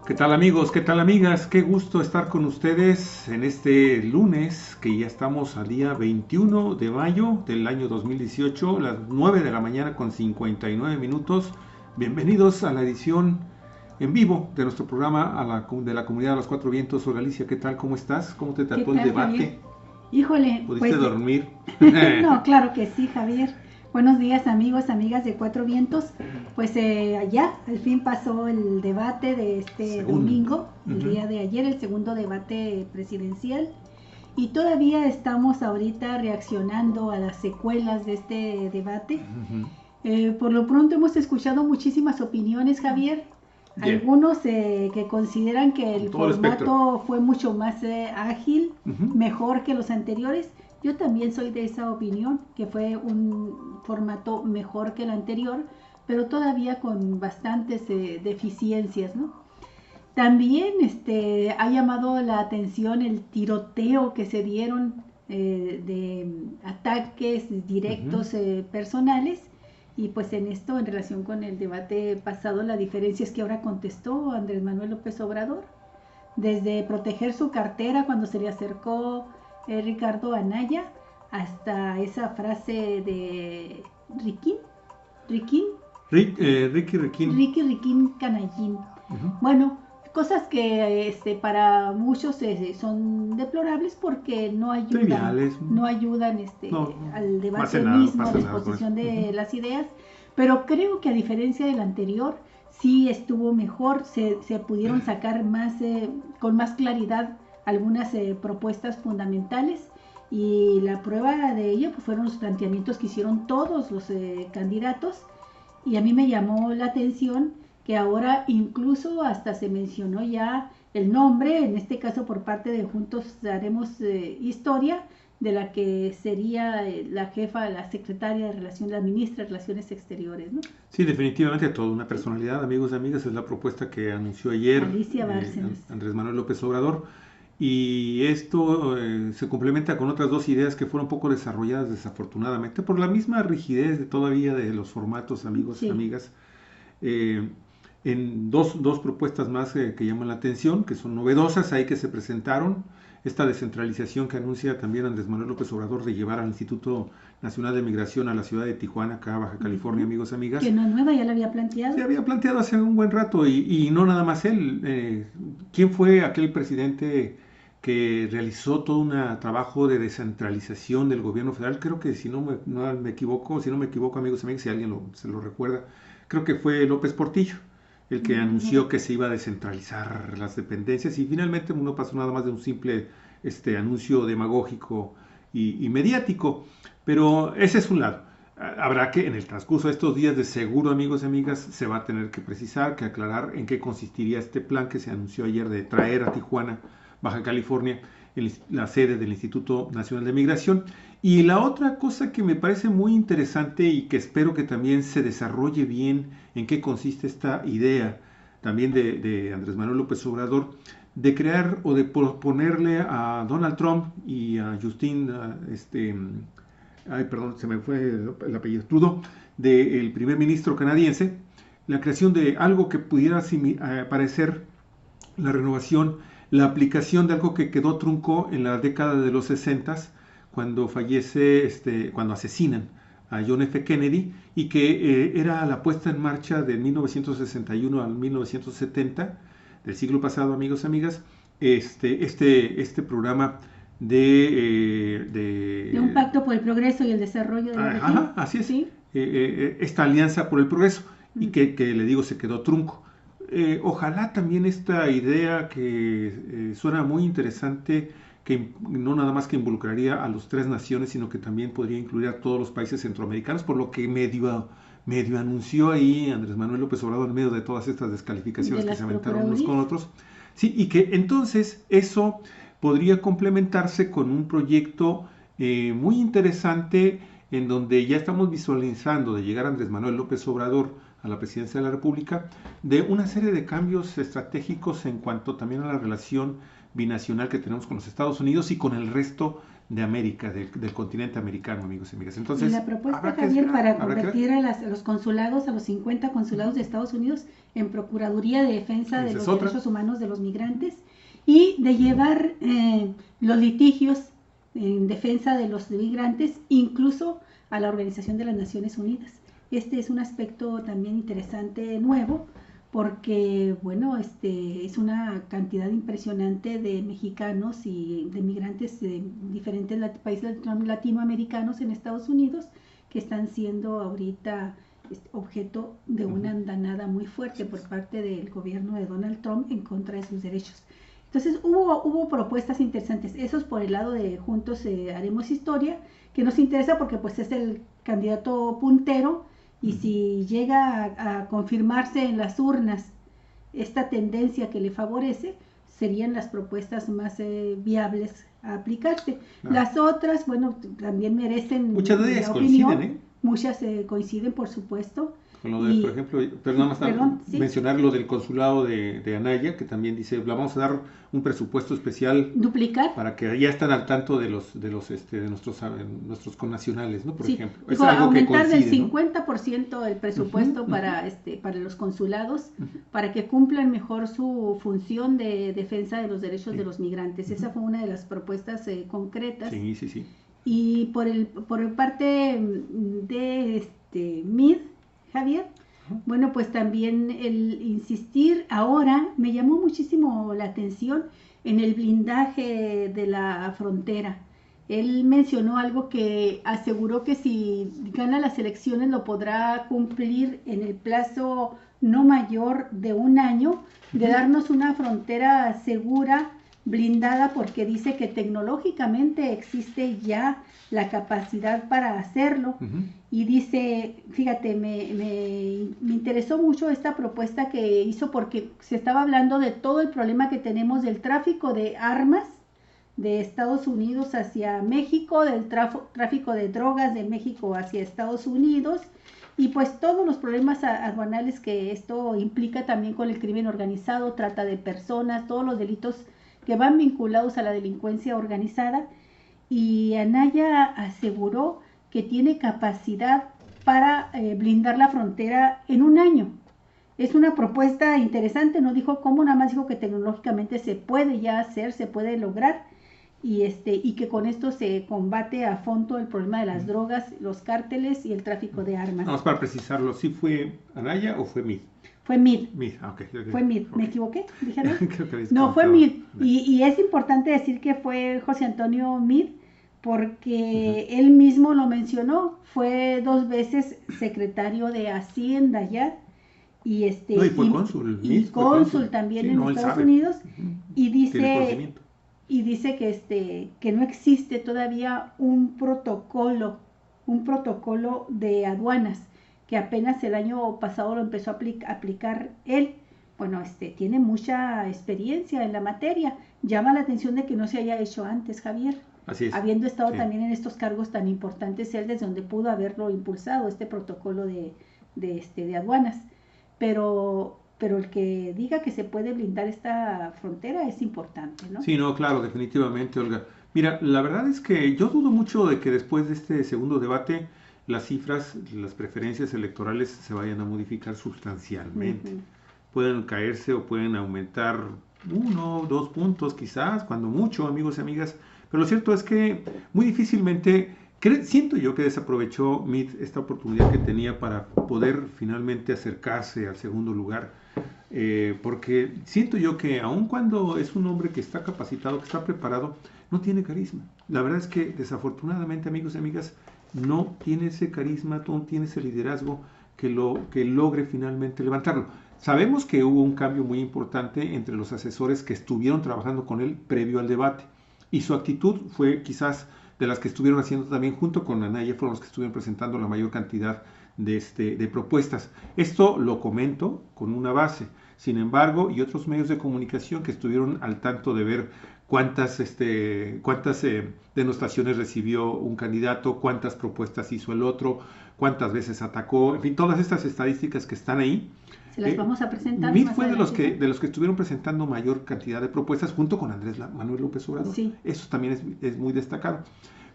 ¿Qué tal amigos? ¿Qué tal amigas? Qué gusto estar con ustedes en este lunes, que ya estamos al día 21 de mayo del año 2018, las 9 de la mañana con 59 minutos. Bienvenidos a la edición en vivo de nuestro programa de la Comunidad de los Cuatro Vientos. Hola Alicia, ¿qué tal? ¿Cómo estás? ¿Cómo te ¿Qué trató el tal, Javier? debate? Híjole, ¿Pudiste pues dormir? no, claro que sí, Javier. Buenos días, amigos, amigas de Cuatro Vientos. Pues allá, al fin pasó el debate de este Segundo. domingo, el día de ayer, el segundo debate presidencial. Y todavía estamos ahorita reaccionando a las secuelas de este debate. Ujú. Por lo pronto hemos escuchado muchísimas opiniones, Javier. Bien, Algunos que consideran que con el todo el espectro. formato fue mucho más ágil, Ujú. mejor que los anteriores. Yo también soy de esa opinión, que fue un formato mejor que el anterior, pero todavía con bastantes deficiencias, ¿no? También ha llamado la atención el tiroteo que se dieron de ataques Ujú. directos personales. Y pues en esto, en relación con el debate pasado, la diferencia es que ahora contestó Andrés Manuel López Obrador, desde proteger su cartera cuando se le acercó Ricardo Anaya, hasta esa frase de Riquín, Riquín, Ricky Requín. Ricky Riquín Canallín. Ujú. Bueno, cosas que para muchos son deplorables porque Triviales. no ayudan No, al no hace debate nada, no mismo, a pasa la nada con eso. exposición Ujú. de las ideas, pero creo que a diferencia del anterior, sí estuvo mejor, se pudieron sacar más, con más claridad algunas propuestas fundamentales, y la prueba de ello pues, fueron los planteamientos que hicieron todos los candidatos. Y a mí me llamó la atención que ahora incluso hasta se mencionó ya el nombre, en este caso por parte de Juntos Haremos Historia, de la que sería la jefa, la secretaria de Relaciones, la ministra de Relaciones Exteriores, ¿no? Sí, definitivamente toda una Sí, personalidad, amigos y amigas, es la propuesta que anunció ayer Alicia Bárcenas. Andrés Manuel López Obrador. Y esto se complementa con otras dos ideas que fueron poco desarrolladas desafortunadamente por la misma rigidez de todavía de los formatos, amigos y Sí, amigas. eh, en dos propuestas más que llaman la atención, que son novedosas ahí que se presentaron. Esta descentralización que anuncia también Andrés Manuel López Obrador de llevar al Instituto Nacional de Migración a la ciudad de Tijuana, acá Baja California, uh-huh. amigos y Que amigas. no es nueva, ya la había Se planteado. había planteado hace un buen rato y no nada más él. ¿Quién fue aquel presidente que realizó todo un trabajo de descentralización del gobierno federal? Creo que si no me equivoco, si no me equivoco, amigos y amigas, si alguien se lo recuerda, creo que fue López Portillo el que No anunció que recuerdo. se iba a descentralizar las dependencias y finalmente no pasó nada más de un simple anuncio demagógico y mediático. Pero ese es un lado. Habrá que, en el transcurso de estos días, de seguro, amigos y amigas, se va a tener que precisar, que aclarar en qué consistiría este plan que se anunció ayer de traer a Tijuana, Baja California, la sede del Instituto Nacional de Migración. Y la otra cosa que me parece muy interesante y que espero que también se desarrolle bien en qué consiste esta idea también de Andrés Manuel López Obrador, de crear o de proponerle a Donald Trump y a Justin, ay, perdón, se me fue el apellido, Trudeau, del primer ministro canadiense, la creación de algo que pudiera parecer la renovación, la aplicación de algo que quedó trunco en la década de los 60 cuando fallece, cuando asesinan a John F. Kennedy y que era la puesta en marcha de 1961 al 1970 del siglo pasado, amigos y amigas, este programa De un pacto por el progreso y el desarrollo de la región. ajá, así es, Sí. esta alianza por el progreso y Uh-huh. que le digo se quedó trunco. Ojalá también esta idea que suena muy interesante, que no nada más que involucraría a los tres naciones, sino que también podría incluir a todos los países centroamericanos, por lo que medio anunció ahí Andrés Manuel López Obrador en medio de todas estas De descalificaciones que las se aventaron unos con procuradurías. otros. Sí, y que entonces eso podría complementarse con un proyecto muy interesante en donde ya estamos visualizando de llegar a Andrés Manuel López Obrador a la presidencia de la República, de una serie de cambios estratégicos en cuanto también a la relación binacional que tenemos con los Estados Unidos y con el resto de América, del continente americano, amigos y amigas. Entonces, y la propuesta, Javier, para convertir a los consulados, a los 50 consulados de Estados Unidos en Procuraduría de Defensa de los Derechos Humanos de los Migrantes y de llevar los litigios en defensa de los migrantes, incluso a la Organización de las Naciones Unidas. Este es un aspecto también interesante, nuevo, porque, bueno, es una cantidad impresionante de mexicanos y de migrantes de diferentes países latinoamericanos en Estados Unidos que están siendo ahorita objeto de una andanada muy fuerte por parte del gobierno de Donald Trump en contra de sus derechos. Entonces hubo propuestas interesantes, esos por el lado de Juntos Haremos Historia, que nos interesa porque pues es el candidato puntero, y si llega a confirmarse en las urnas esta tendencia que le favorece, serían las propuestas más viables a aplicarse. Las otras, bueno, también merecen muchas de ellas coinciden, muchas coinciden, por supuesto. Con lo de, por ejemplo, pero nada más mencionar lo del consulado de Anaya, que también dice, le vamos a dar un presupuesto especial. Duplicar. Para que ya estén al tanto de nuestros connacionales, ¿no? Por ejemplo. Es algo aumentar del 50% el presupuesto para los consulados, para que cumplan mejor su función de defensa de los derechos de los migrantes. Esa fue una de las propuestas concretas. Sí. Y por parte de MID, Javier, bueno, pues también el insistir ahora me llamó muchísimo la atención en el blindaje de la frontera. Él mencionó algo que aseguró que si gana las elecciones lo podrá cumplir en el plazo no mayor de un año, de darnos una frontera segura, blindada, porque dice que tecnológicamente existe ya la capacidad para hacerlo. Y dice, fíjate, me interesó mucho esta propuesta que hizo, porque se estaba hablando de todo el problema que tenemos del tráfico de armas de Estados Unidos hacia México, del tráfico de drogas de México hacia Estados Unidos, y pues todos los problemas aduanales que esto implica, también con el crimen organizado, trata de personas, todos los delitos que van vinculados a la delincuencia organizada. Y Anaya aseguró que tiene capacidad para blindar la frontera en un año. Es una propuesta interesante, no dijo cómo, nada más dijo que tecnológicamente se puede ya hacer, se puede lograr, y que con esto se combate a fondo el problema de las drogas, los cárteles y el tráfico de armas. Vamos, para precisarlo, ¿sí fue Anaya o fue MID? Fue MID. Okay. Fue MID. ¿Me equivoqué? ¿Dije no? Creo que no, fue MID. Y es importante decir que fue José Antonio MID, porque él mismo lo mencionó, fue 2 veces secretario de Hacienda ya, y fue cónsul, y cónsul también en Estados Unidos, y dice que no existe todavía un protocolo de aduanas, que apenas el año pasado lo empezó a aplicar él. Bueno, tiene mucha experiencia en la materia. Llama la atención de que no se haya hecho antes, Javier. Así es. Habiendo estado también en estos cargos tan importantes, él desde donde pudo haberlo impulsado, este protocolo de aduanas. Pero el que diga que se puede blindar esta frontera es importante, ¿no? Sí, no, claro, definitivamente, Olga. Mira, la verdad es que yo dudo mucho de que después de este segundo debate las cifras, las preferencias electorales se vayan a modificar sustancialmente. Pueden caerse o pueden aumentar 1 o 2 puntos quizás, cuando mucho, amigos y amigas. Pero lo cierto es que muy difícilmente, siento yo que desaprovechó MID esta oportunidad que tenía para poder finalmente acercarse al segundo lugar. Porque siento yo que aun cuando es un hombre que está capacitado, que está preparado, no tiene carisma. La verdad es que desafortunadamente, amigos y amigas, no tiene ese carisma, no tiene ese liderazgo que logre finalmente levantarlo. Sabemos que hubo un cambio muy importante entre los asesores que estuvieron trabajando con él previo al debate, y su actitud fue quizás de las que estuvieron haciendo también junto con Anaya, fueron los que estuvieron presentando la mayor cantidad de propuestas. Esto lo comento con una base. Sin embargo, y otros medios de comunicación que estuvieron al tanto de ver cuántas denostaciones recibió un candidato, cuántas propuestas hizo el otro, cuántas veces atacó, en fin, todas estas estadísticas que están ahí, Se las vamos a presentar. Mid fue de los que estuvieron presentando mayor cantidad de propuestas junto con Andrés Manuel López Obrador. Sí. Eso también es muy destacado.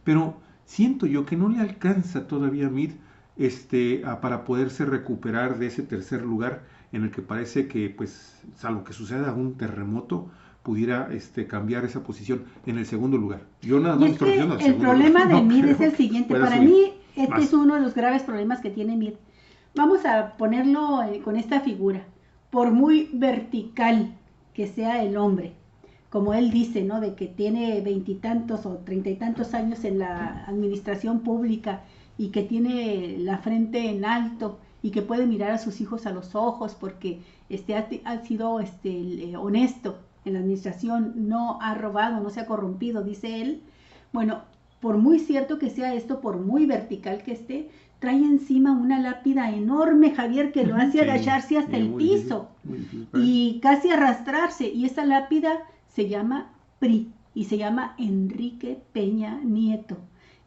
Pero siento yo que no le alcanza todavía a Mid para poderse recuperar de ese tercer lugar en el que parece que, pues, salvo que suceda un terremoto, pudiera cambiar esa posición en el segundo lugar. Yo nada más estoy refiriendo al segundo lugar. El problema de Mid es el siguiente. Para mí, este es uno de los graves problemas que tiene Mid. Vamos a ponerlo con esta figura. Por muy vertical que sea el hombre, como él dice, ¿no? De que tiene 20 y tantos o 30 y tantos años en la administración pública y que tiene la frente en alto y que puede mirar a sus hijos a los ojos porque ha sido honesto en la administración, no ha robado, no se ha corrompido, dice él. Bueno, por muy cierto que sea esto, por muy vertical que esté, trae encima una lápida enorme, Javier, que lo hace agacharse hasta el piso y casi arrastrarse. Y esa lápida se llama PRI y se llama Enrique Peña Nieto.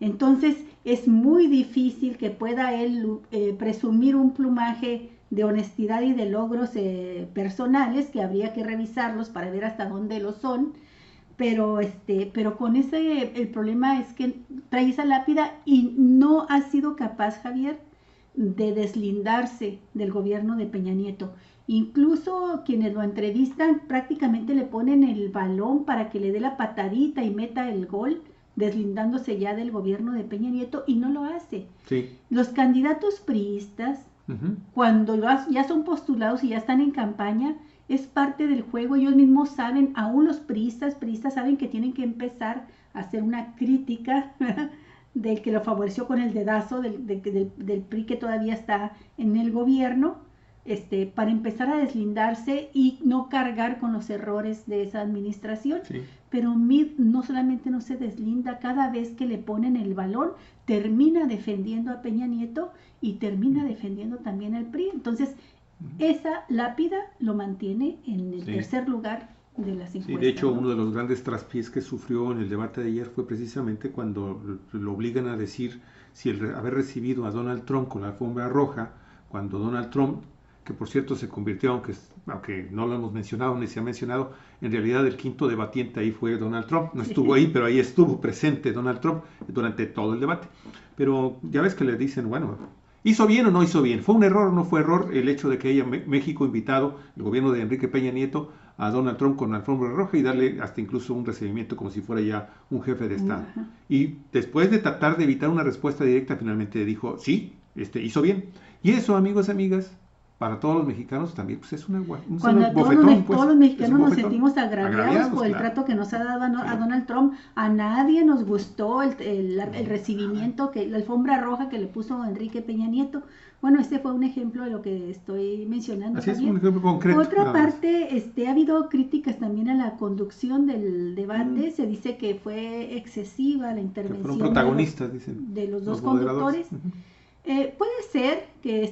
Entonces es muy difícil que pueda él presumir un plumaje de honestidad y de logros personales, que habría que revisarlos para ver hasta dónde lo son. Pero con el problema es que trae esa lápida y no ha sido capaz, Javier, de deslindarse del gobierno de Peña Nieto. Incluso quienes lo entrevistan prácticamente le ponen el balón para que le dé la patadita y meta el gol, deslindándose ya del gobierno de Peña Nieto, y no lo hace. Sí. Los candidatos priistas, cuando ya son postulados y ya están en campaña, es parte del juego. Ellos mismos saben, aún los priistas saben que tienen que empezar a hacer una crítica del que lo favoreció con el dedazo, del PRI que todavía está en el gobierno, para empezar a deslindarse y no cargar con los errores de esa administración. Sí. Pero Mid no solamente no se deslinda, cada vez que le ponen el balón, termina defendiendo a Peña Nieto y termina defendiendo también al PRI. Entonces, esa lápida lo mantiene en el tercer lugar de las encuestas. Sí, de hecho, ¿no? Uno de los grandes traspiés que sufrió en el debate de ayer fue precisamente cuando lo obligan a decir si haber recibido a Donald Trump con la alfombra roja, cuando Donald Trump, que por cierto se convirtió, aunque no lo hemos mencionado ni se ha mencionado, en realidad el quinto debatiente ahí fue Donald Trump. No estuvo ahí, pero ahí estuvo presente Donald Trump durante todo el debate. Pero ya ves que le dicen, bueno, ¿hizo bien o no hizo bien? ¿Fue un error o no fue error el hecho de que haya México invitado, el gobierno de Enrique Peña Nieto, a Donald Trump con la alfombra roja y darle hasta incluso un recibimiento como si fuera ya un jefe de Estado? Y después de tratar de evitar una respuesta directa, finalmente dijo, sí, hizo bien. Y eso, amigos y amigas, para todos los mexicanos también pues es un bofetón. Todos los mexicanos nos sentimos agraviados por el trato que nos ha dado a Donald Trump. A nadie nos gustó el recibimiento, la alfombra roja que le puso Enrique Peña Nieto. Bueno, este fue un ejemplo de lo que estoy mencionando. Así también. Es, un ejemplo concreto. Por otra parte, ha habido críticas también a la conducción del debate. Se dice que fue excesiva la intervención. Que fueron protagonistas, dicen. De los dos conductores. Puede ser que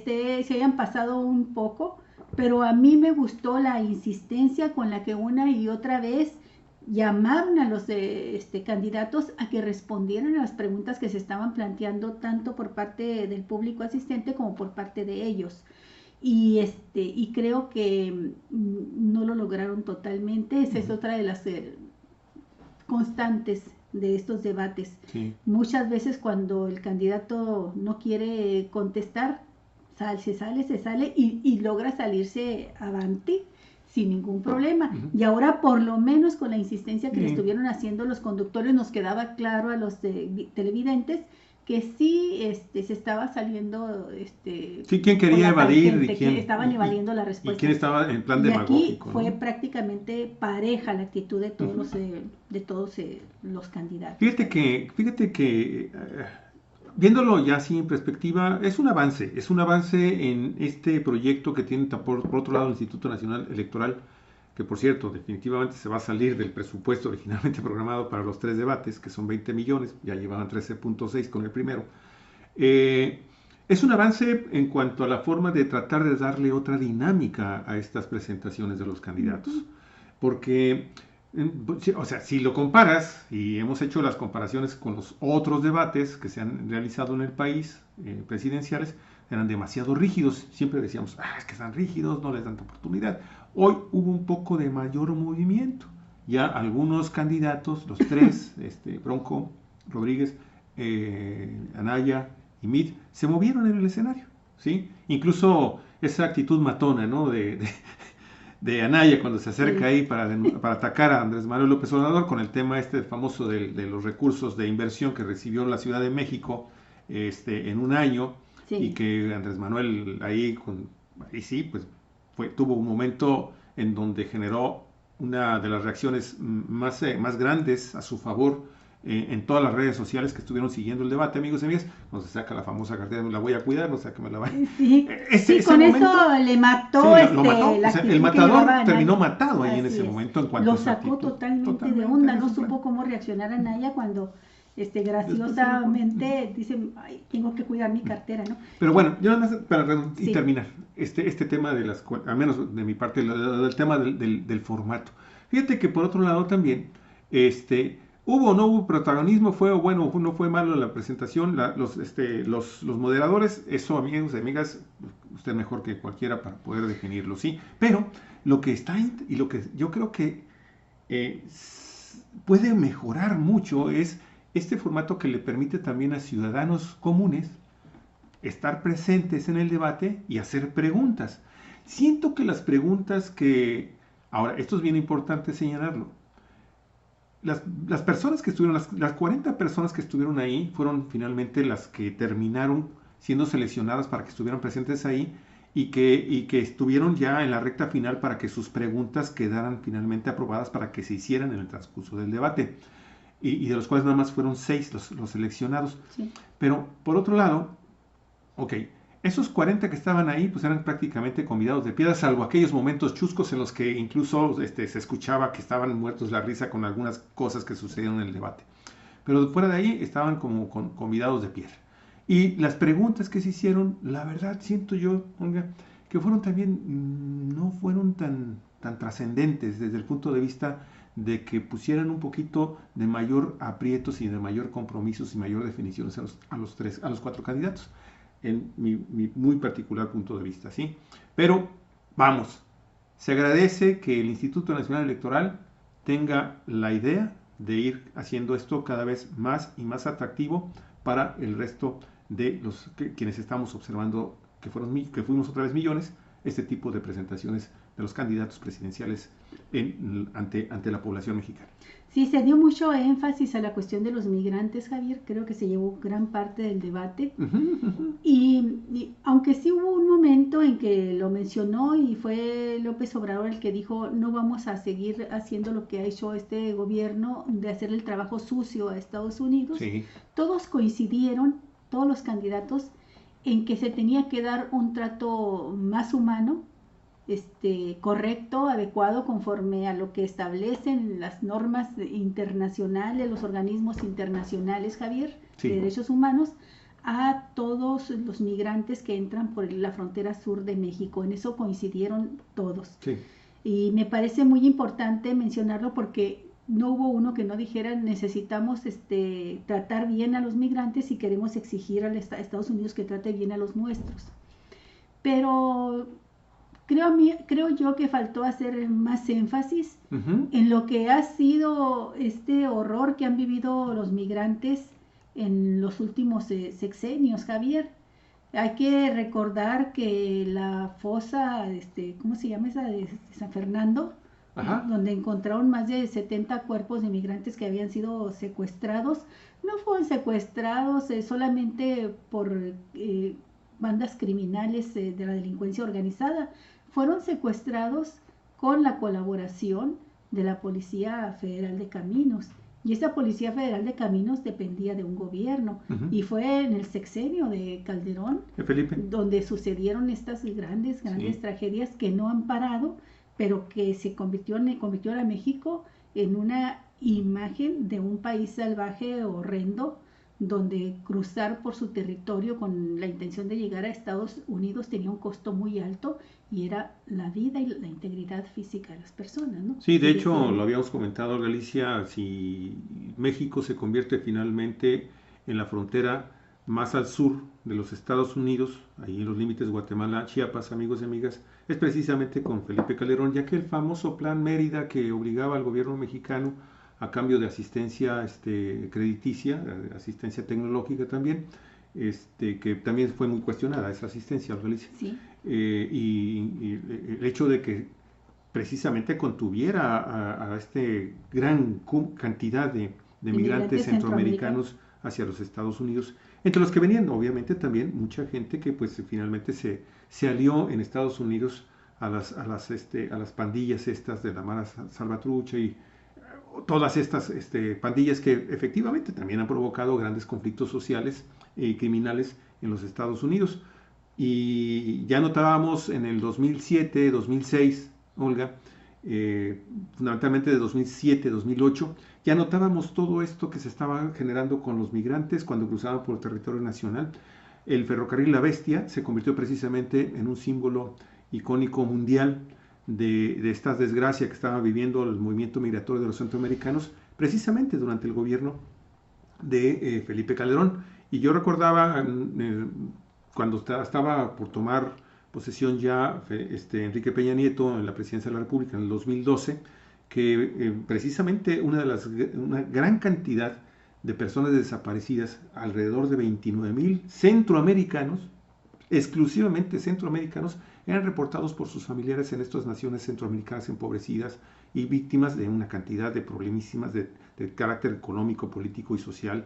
se hayan pasado un poco, pero a mí me gustó la insistencia con la que una y otra vez llamaron a los candidatos a que respondieran a las preguntas que se estaban planteando tanto por parte del público asistente como por parte de ellos. Y creo que no lo lograron totalmente. Esa es otra de las constantes de estos debates. Sí. Muchas veces cuando el candidato no quiere contestar, se sale y logra salirse avante sin ningún problema. Y ahora por lo menos con la insistencia que le estuvieron haciendo los conductores, nos quedaba claro a los televidentes que sí se estaba saliendo sí, quién quería evadir y quién estaban evadiendo la respuesta. Y quién estaba en plan demagógico. Aquí fue prácticamente pareja la actitud de todos los candidatos. Fíjate que viéndolo ya así en perspectiva, es un avance en este proyecto que tiene por otro lado el Instituto Nacional Electoral, que por cierto, definitivamente se va a salir del presupuesto originalmente programado para los 3 debates, que son 20 millones, ya llevaban 13.6 con el primero. Es un avance en cuanto a la forma de tratar de darle otra dinámica a estas presentaciones de los candidatos, porque, o sea, si lo comparas, y hemos hecho las comparaciones con los otros debates que se han realizado en el país, presidenciales, eran demasiado rígidos. Siempre decíamos, es que están rígidos, no les dan oportunidad. Hoy hubo un poco de mayor movimiento. Ya algunos candidatos, los tres, Bronco, Rodríguez, Anaya y Meade, se movieron en el escenario, ¿sí? Incluso esa actitud matona, ¿no? de Anaya cuando se acerca ahí para atacar a Andrés Manuel López Obrador con el tema famoso de los recursos de inversión que recibió la Ciudad de México en un año, y que Andrés Manuel ahí sí, pues tuvo un momento en donde generó una de las reacciones más grandes a su favor en todas las redes sociales que estuvieron siguiendo el debate, amigos y amigas. Cuando se saca la famosa cartera, me la voy a cuidar, no sé que me la vaya. Sí, con momento, eso le mató, lo mató. O sea, el matador terminó matado ahí en ese momento. En cuanto lo sacó totalmente de onda, no supo cómo reaccionar a Anaya cuando graciosamente dicen, tengo que cuidar mi cartera, ¿no? Pero bueno, yo nada más para terminar este tema de al menos de mi parte, del tema del formato. Fíjate que por otro lado también, hubo o no hubo protagonismo, fue o bueno, no fue malo la presentación, los moderadores, eso, amigos y amigas, usted mejor que cualquiera para poder definirlo, sí. Pero lo que está y lo que yo creo que puede mejorar mucho es este formato que le permite también a ciudadanos comunes estar presentes en el debate y hacer preguntas. Siento que las preguntas ahora, esto es bien importante señalarlo, las personas que estuvieron, las 40 personas que estuvieron ahí, fueron finalmente las que terminaron siendo seleccionadas para que estuvieran presentes ahí y que estuvieron ya en la recta final para que sus preguntas quedaran finalmente aprobadas para que se hicieran en el transcurso del debate. Y de los cuales nada más fueron 6 los seleccionados. Sí. Pero, por otro lado, esos 40 que estaban ahí, pues eran prácticamente convidados de piedra, salvo aquellos momentos chuscos en los que incluso se escuchaba que estaban muertos de la risa con algunas cosas que sucedieron en el debate. Pero fuera de ahí estaban como convidados de piedra. Y las preguntas que se hicieron, la verdad, siento yo, que fueron también, no fueron tan trascendentes desde el punto de vista de que pusieran un poquito de mayor aprietos y de mayor compromisos y mayor definiciones a los 4 candidatos, en mi muy particular punto de vista, ¿sí? Pero, vamos, se agradece que el Instituto Nacional Electoral tenga la idea de ir haciendo esto cada vez más y más atractivo para el resto de quienes estamos observando, que fuimos otra vez millones, este tipo de presentaciones de los candidatos presidenciales ante la población mexicana. Sí, se dio mucho énfasis a la cuestión de los migrantes, Javier, creo que se llevó gran parte del debate. Y aunque sí hubo un momento en que lo mencionó y fue López Obrador el que dijo, no vamos a seguir haciendo lo que ha hecho este gobierno de hacer el trabajo sucio a Estados Unidos, sí. Todos coincidieron, todos los candidatos, en que se tenía que dar un trato más humano, correcto, adecuado, conforme a lo que establecen las normas internacionales, los organismos internacionales, Javier, sí. De derechos humanos, a todos los migrantes que entran por la frontera sur de México. En eso coincidieron todos. Sí. Y me parece muy importante mencionarlo porque no hubo uno que no dijera necesitamos tratar bien a los migrantes y queremos exigir a Estados Unidos que trate bien a los nuestros. Pero creo yo que faltó hacer más énfasis en lo que ha sido este horror que han vivido los migrantes en los últimos sexenios, Javier. Hay que recordar que la fosa, ¿cómo se llama esa? De San Fernando, donde encontraron más de 70 cuerpos de migrantes que habían sido secuestrados. No fueron secuestrados solamente por bandas criminales de la delincuencia organizada, fueron secuestrados con la colaboración de la Policía Federal de Caminos. Y esa Policía Federal de Caminos dependía de un gobierno. Y fue en el sexenio de Calderón donde sucedieron estas grandes sí. tragedias que no han parado, pero que se convirtió a México en una imagen de un país salvaje, horrendo, donde cruzar por su territorio con la intención de llegar a Estados Unidos tenía un costo muy alto y era la vida y la integridad física de las personas, ¿no? Sí, de hecho, lo habíamos comentado, Galicia, si México se convierte finalmente en la frontera más al sur de los Estados Unidos, ahí en los límites Guatemala, Chiapas, amigos y amigas, es precisamente con Felipe Calderón, ya que el famoso Plan Mérida que obligaba al gobierno mexicano a cambio de asistencia crediticia, asistencia tecnológica también, que también fue muy cuestionada esa asistencia, Galicia. Sí. Y el hecho de que precisamente contuviera a este gran cantidad de migrantes centroamericanos hacia los Estados Unidos, entre los que venían obviamente también mucha gente que pues finalmente se alió en Estados Unidos a las pandillas estas de la Mara Salvatrucha y todas estas pandillas que efectivamente también han provocado grandes conflictos sociales y criminales en los Estados Unidos. Y ya notábamos en el 2007, 2006, Olga, fundamentalmente de 2007, 2008, ya notábamos todo esto que se estaba generando con los migrantes cuando cruzaban por el territorio nacional. El ferrocarril La Bestia se convirtió precisamente en un símbolo icónico mundial de esta desgracia que estaba viviendo el movimiento migratorio de los centroamericanos, precisamente durante el gobierno de Felipe Calderón. Y yo recordaba cuando estaba por tomar posesión ya Enrique Peña Nieto en la presidencia de la República en el 2012, que precisamente una gran cantidad de personas desaparecidas, alrededor de 29,000 centroamericanos, exclusivamente centroamericanos, eran reportados por sus familiares en estas naciones centroamericanas empobrecidas y víctimas de una cantidad de problemísimas de carácter económico, político y social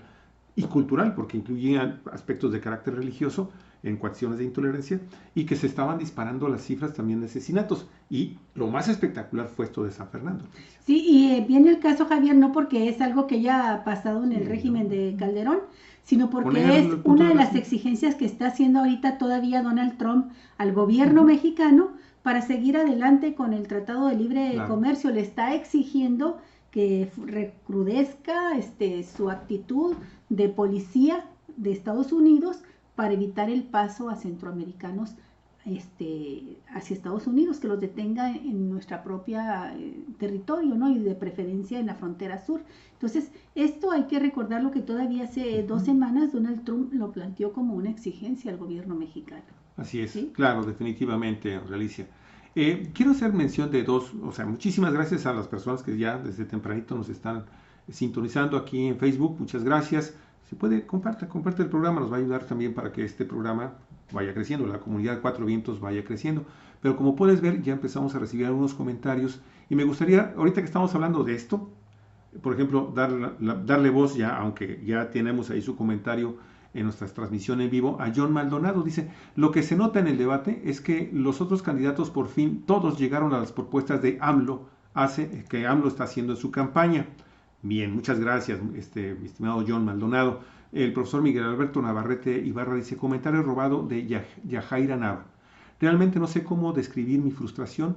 y cultural, porque incluían aspectos de carácter religioso en cuestiones de intolerancia, y que se estaban disparando las cifras también de asesinatos. Y lo más espectacular fue esto de San Fernando. Sí, y viene el caso, Javier, no porque es algo que ya ha pasado en el régimen de Calderón, sino porque es una de las exigencias que está haciendo ahorita todavía Donald Trump al gobierno mexicano para seguir adelante con el Tratado de Libre Comercio. Le está exigiendo que recrudezca su actitud de policía de Estados Unidos para evitar el paso a centroamericanos hacia Estados Unidos, que los detenga en nuestra propia territorio, ¿no? Y de preferencia en la frontera sur. Entonces, esto hay que recordarlo, que todavía hace 2 semanas Donald Trump lo planteó como una exigencia al gobierno mexicano. Así es, ¿sí? Claro, definitivamente, Alicia. Quiero hacer mención de muchísimas gracias a las personas que ya desde tempranito nos están sintonizando aquí en Facebook. Muchas gracias. Si puede, comparte el programa, nos va a ayudar también para que este programa vaya creciendo, la comunidad Cuatro Vientos vaya creciendo. Pero como puedes ver, ya empezamos a recibir algunos comentarios y me gustaría, ahorita que estamos hablando de esto, por ejemplo, darle voz ya, aunque ya tenemos ahí su comentario en nuestras transmisiones en vivo, a John Maldonado. Dice: lo que se nota en el debate es que los otros candidatos por fin todos llegaron a las propuestas de AMLO, que AMLO está haciendo en su campaña. Bien, muchas gracias, mi estimado John Maldonado. El profesor Miguel Alberto Navarrete Ibarra dice: comentario robado de Yajaira Nava. Realmente no sé cómo describir mi frustración.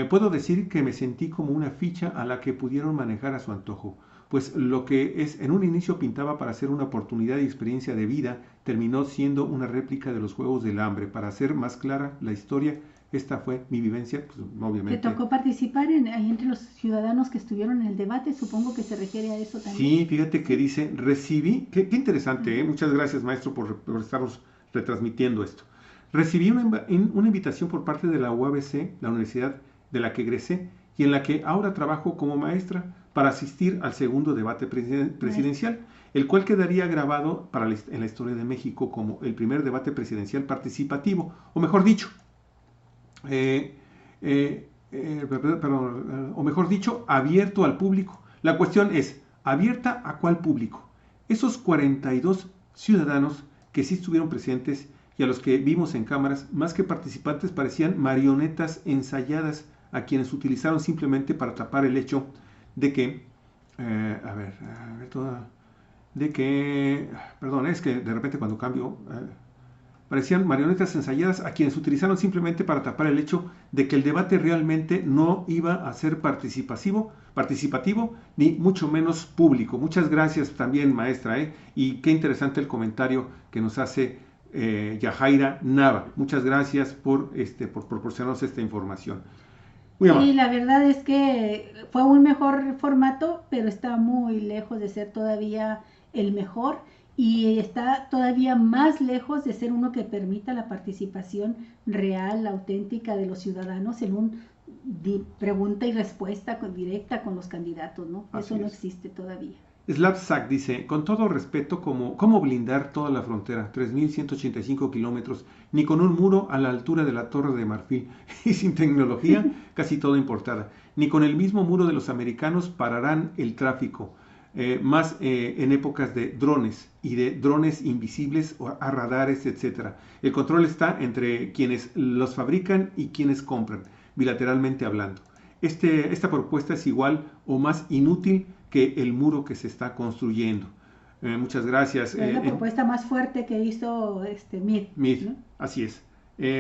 Puedo decir que me sentí como una ficha a la que pudieron manejar a su antojo, pues lo que en un inicio pintaba para ser una oportunidad y experiencia de vida, terminó siendo una réplica de los Juegos del Hambre. Para hacer más clara la historia, esta fue mi vivencia, pues, obviamente. ¿Te tocó participar ahí entre los ciudadanos que estuvieron en el debate? Supongo que se refiere a eso también. Sí, fíjate que dice: recibí, qué interesante, muchas gracias, maestro, por estarnos retransmitiendo esto. Recibí una invitación por parte de la UABC, la universidad de la que egresé y en la que ahora trabajo como maestra, para asistir al segundo debate presidencial, el cual quedaría grabado en la historia de México como el primer debate presidencial participativo, o mejor dicho, abierto al público. La cuestión es: ¿abierta a cuál público? Esos 42 ciudadanos que sí estuvieron presentes y a los que vimos en cámaras, más que participantes, parecían marionetas ensayadas a quienes utilizaron simplemente para tapar el hecho de que, perdón, es que de repente cuando cambio, parecían marionetas ensayadas a quienes utilizaron simplemente para tapar el hecho de que el debate realmente no iba a ser participativo, ni mucho menos público. Muchas gracias también, maestra, y qué interesante el comentario que nos hace Yajaira Nava. Muchas gracias por proporcionarnos esta información. Sí, la verdad es que fue un mejor formato, pero está muy lejos de ser todavía el mejor. y está todavía más lejos de ser uno que permita la participación real, auténtica de los ciudadanos en un pregunta y respuesta directa con los candidatos, ¿no? Eso no existe todavía. Slavsak dice, con todo respeto, ¿cómo blindar toda la frontera? 3.185 kilómetros, ni con un muro a la altura de la Torre de Marfil, y sin tecnología, casi toda importada. Ni con el mismo muro de los americanos pararán el tráfico, más en épocas de drones y de drones invisibles a radares, etc. El control está entre quienes los fabrican y quienes compran, bilateralmente hablando. Esta propuesta es igual o más inútil que el muro que se está construyendo. Muchas gracias. Es la propuesta más fuerte que hizo Meade. ¿No? Así es.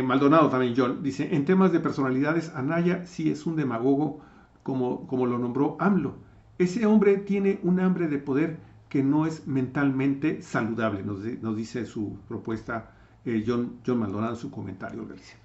Maldonado también, John, dice, en temas de personalidades, Anaya sí es un demagogo como lo nombró AMLO. Ese hombre tiene un hambre de poder que no es mentalmente saludable, nos dice su propuesta John Maldonado en su comentario, Galicia.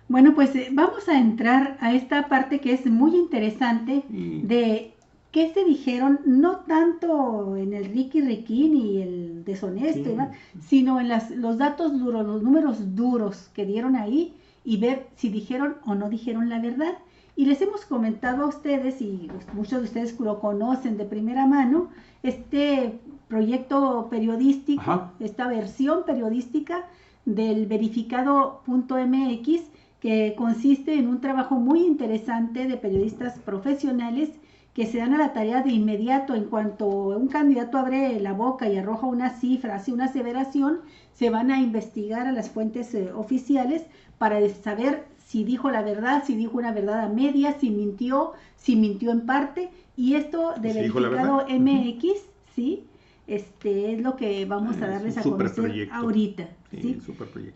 Bueno, pues vamos a entrar a esta parte que es muy interesante de qué se dijeron, no tanto en el Ricky y el deshonesto, sino en los datos duros, los números duros que dieron ahí y ver si dijeron o no dijeron la verdad. Y les hemos comentado a ustedes, y muchos de ustedes lo conocen de primera mano, este proyecto periodístico, esta versión periodística del verificado.mx, que consiste en un trabajo muy interesante de periodistas profesionales que se dan a la tarea de inmediato, en cuanto un candidato abre la boca y arroja una cifra, hace una aseveración, se van a investigar a las fuentes oficiales para saber si dijo la verdad, si dijo una verdad a medias, si mintió en parte, y esto de verificado MX, ¿sí? Es lo que vamos a darles a conocer ahorita. ¿Sí?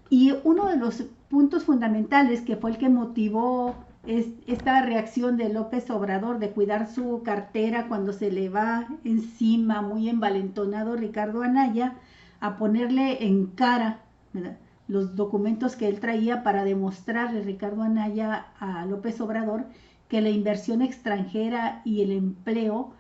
Y uno de los puntos fundamentales que fue el que motivó esta reacción de López Obrador de cuidar su cartera cuando se le va encima, muy envalentonado Ricardo Anaya, a ponerle en cara, ¿verdad?, los documentos que él traía para demostrarle, Ricardo Anaya, a López Obrador que la inversión extranjera y el empleo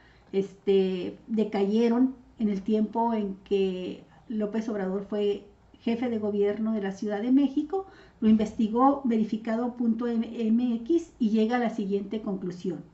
decayeron en el tiempo en que López Obrador fue jefe de gobierno de la Ciudad de México. Lo investigó verificado.mx y llega a la siguiente conclusión.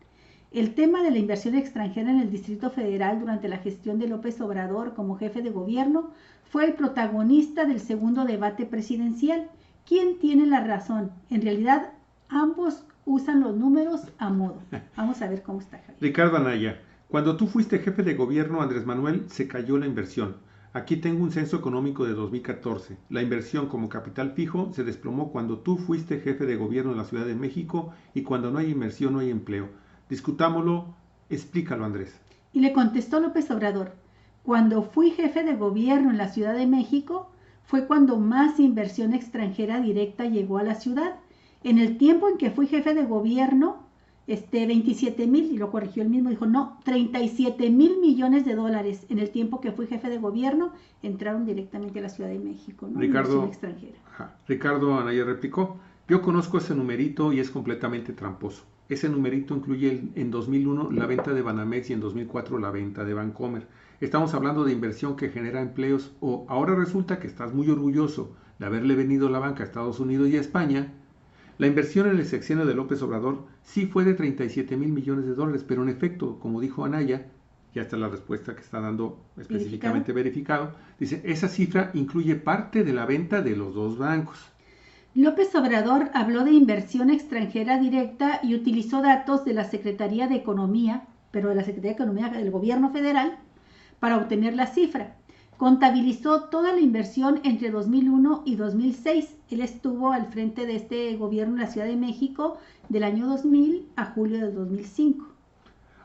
El tema de la inversión extranjera en el Distrito Federal durante la gestión de López Obrador como jefe de gobierno fue el protagonista del segundo debate presidencial. ¿Quién tiene la razón? En realidad, ambos usan los números a modo. Vamos a ver cómo está, Javier. Ricardo Anaya, cuando tú fuiste jefe de gobierno, Andrés Manuel, se cayó la inversión. Aquí tengo un censo económico de 2014. La inversión como capital fijo se desplomó cuando tú fuiste jefe de gobierno de la Ciudad de México, y cuando no hay inversión no hay empleo. Discutámoslo, explícalo, Andrés. Y le contestó López Obrador, cuando fui jefe de gobierno en la Ciudad de México fue cuando más inversión extranjera directa llegó a la ciudad. En el tiempo en que fui jefe de gobierno, 27,000, y lo corrigió él mismo, dijo, no, 37,000 millones de dólares en el tiempo que fui jefe de gobierno entraron directamente a la Ciudad de México, ¿no? Ricardo extranjera. Ricardo Anaya replicó, yo conozco ese numerito y es completamente tramposo. Ese numerito incluye en 2001 la venta de Banamex y en 2004 la venta de Bancomer. Estamos hablando de inversión que genera empleos, o ahora resulta que estás muy orgulloso de haberle venido la banca a Estados Unidos y a España. La inversión en el sexenio de López Obrador sí fue de 37,000 millones de dólares, pero en efecto, como dijo Anaya, ya está la respuesta que está dando específicamente verificado, dice, esa cifra incluye parte de la venta de los dos bancos. López Obrador habló de inversión extranjera directa y utilizó datos de la Secretaría de Economía, pero de la Secretaría de Economía del Gobierno Federal, para obtener la cifra. Contabilizó toda la inversión entre 2001 y 2006. Él estuvo al frente de este gobierno en la Ciudad de México del año 2000 a julio del 2005.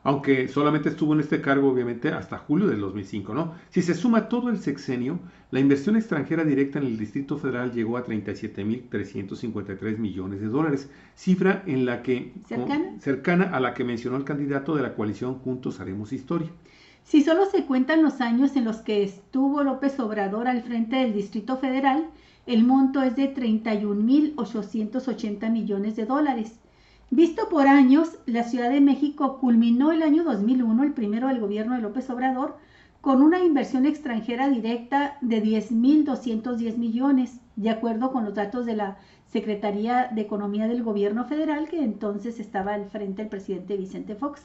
Aunque solamente estuvo en este cargo, obviamente, hasta julio del 2005, ¿no? Si se suma todo el sexenio, la inversión extranjera directa en el Distrito Federal llegó a 37,353 millones de dólares, cifra en la que cercana a la que mencionó el candidato de la coalición Juntos Haremos Historia. Si solo se cuentan los años en los que estuvo López Obrador al frente del Distrito Federal, el monto es de 31,880 millones de dólares. Visto por años, la Ciudad de México culminó el año 2001, el primero del gobierno de López Obrador, con una inversión extranjera directa de 10.210 millones, de acuerdo con los datos de la Secretaría de Economía del Gobierno Federal, que entonces estaba al frente el presidente Vicente Fox.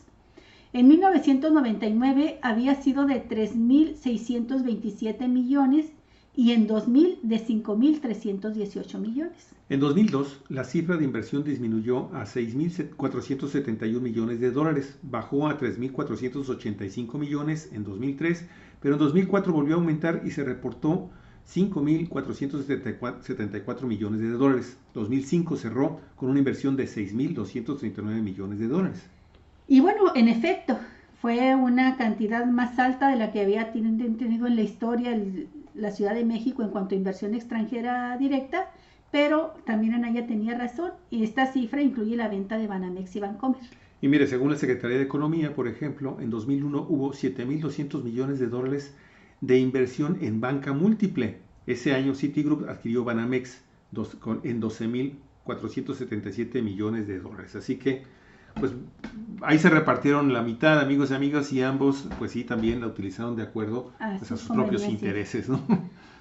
En 1999 había sido de 3.627 millones y en 2000 de 5.318 millones. En 2002, la cifra de inversión disminuyó a 6.471 millones de dólares, bajó a 3.485 millones en 2003, pero en 2004 volvió a aumentar y se reportó 5.474 millones de dólares. 2005 cerró con una inversión de 6.239 millones de dólares. Y bueno, en efecto, fue una cantidad más alta de la que había tenido en la historia la Ciudad de México en cuanto a inversión extranjera directa, pero también Anaya tenía razón, y esta cifra incluye la venta de Banamex y Bancomer. Y mire, según la Secretaría de Economía, por ejemplo, en 2001 hubo 7.200 millones de dólares de inversión en banca múltiple. Ese año Citigroup adquirió Banamex en 12.477 millones de dólares. Así que, pues, ahí se repartieron la mitad, amigos y amigas, y ambos, pues sí, también la utilizaron de acuerdo a sus propios intereses, ¿no?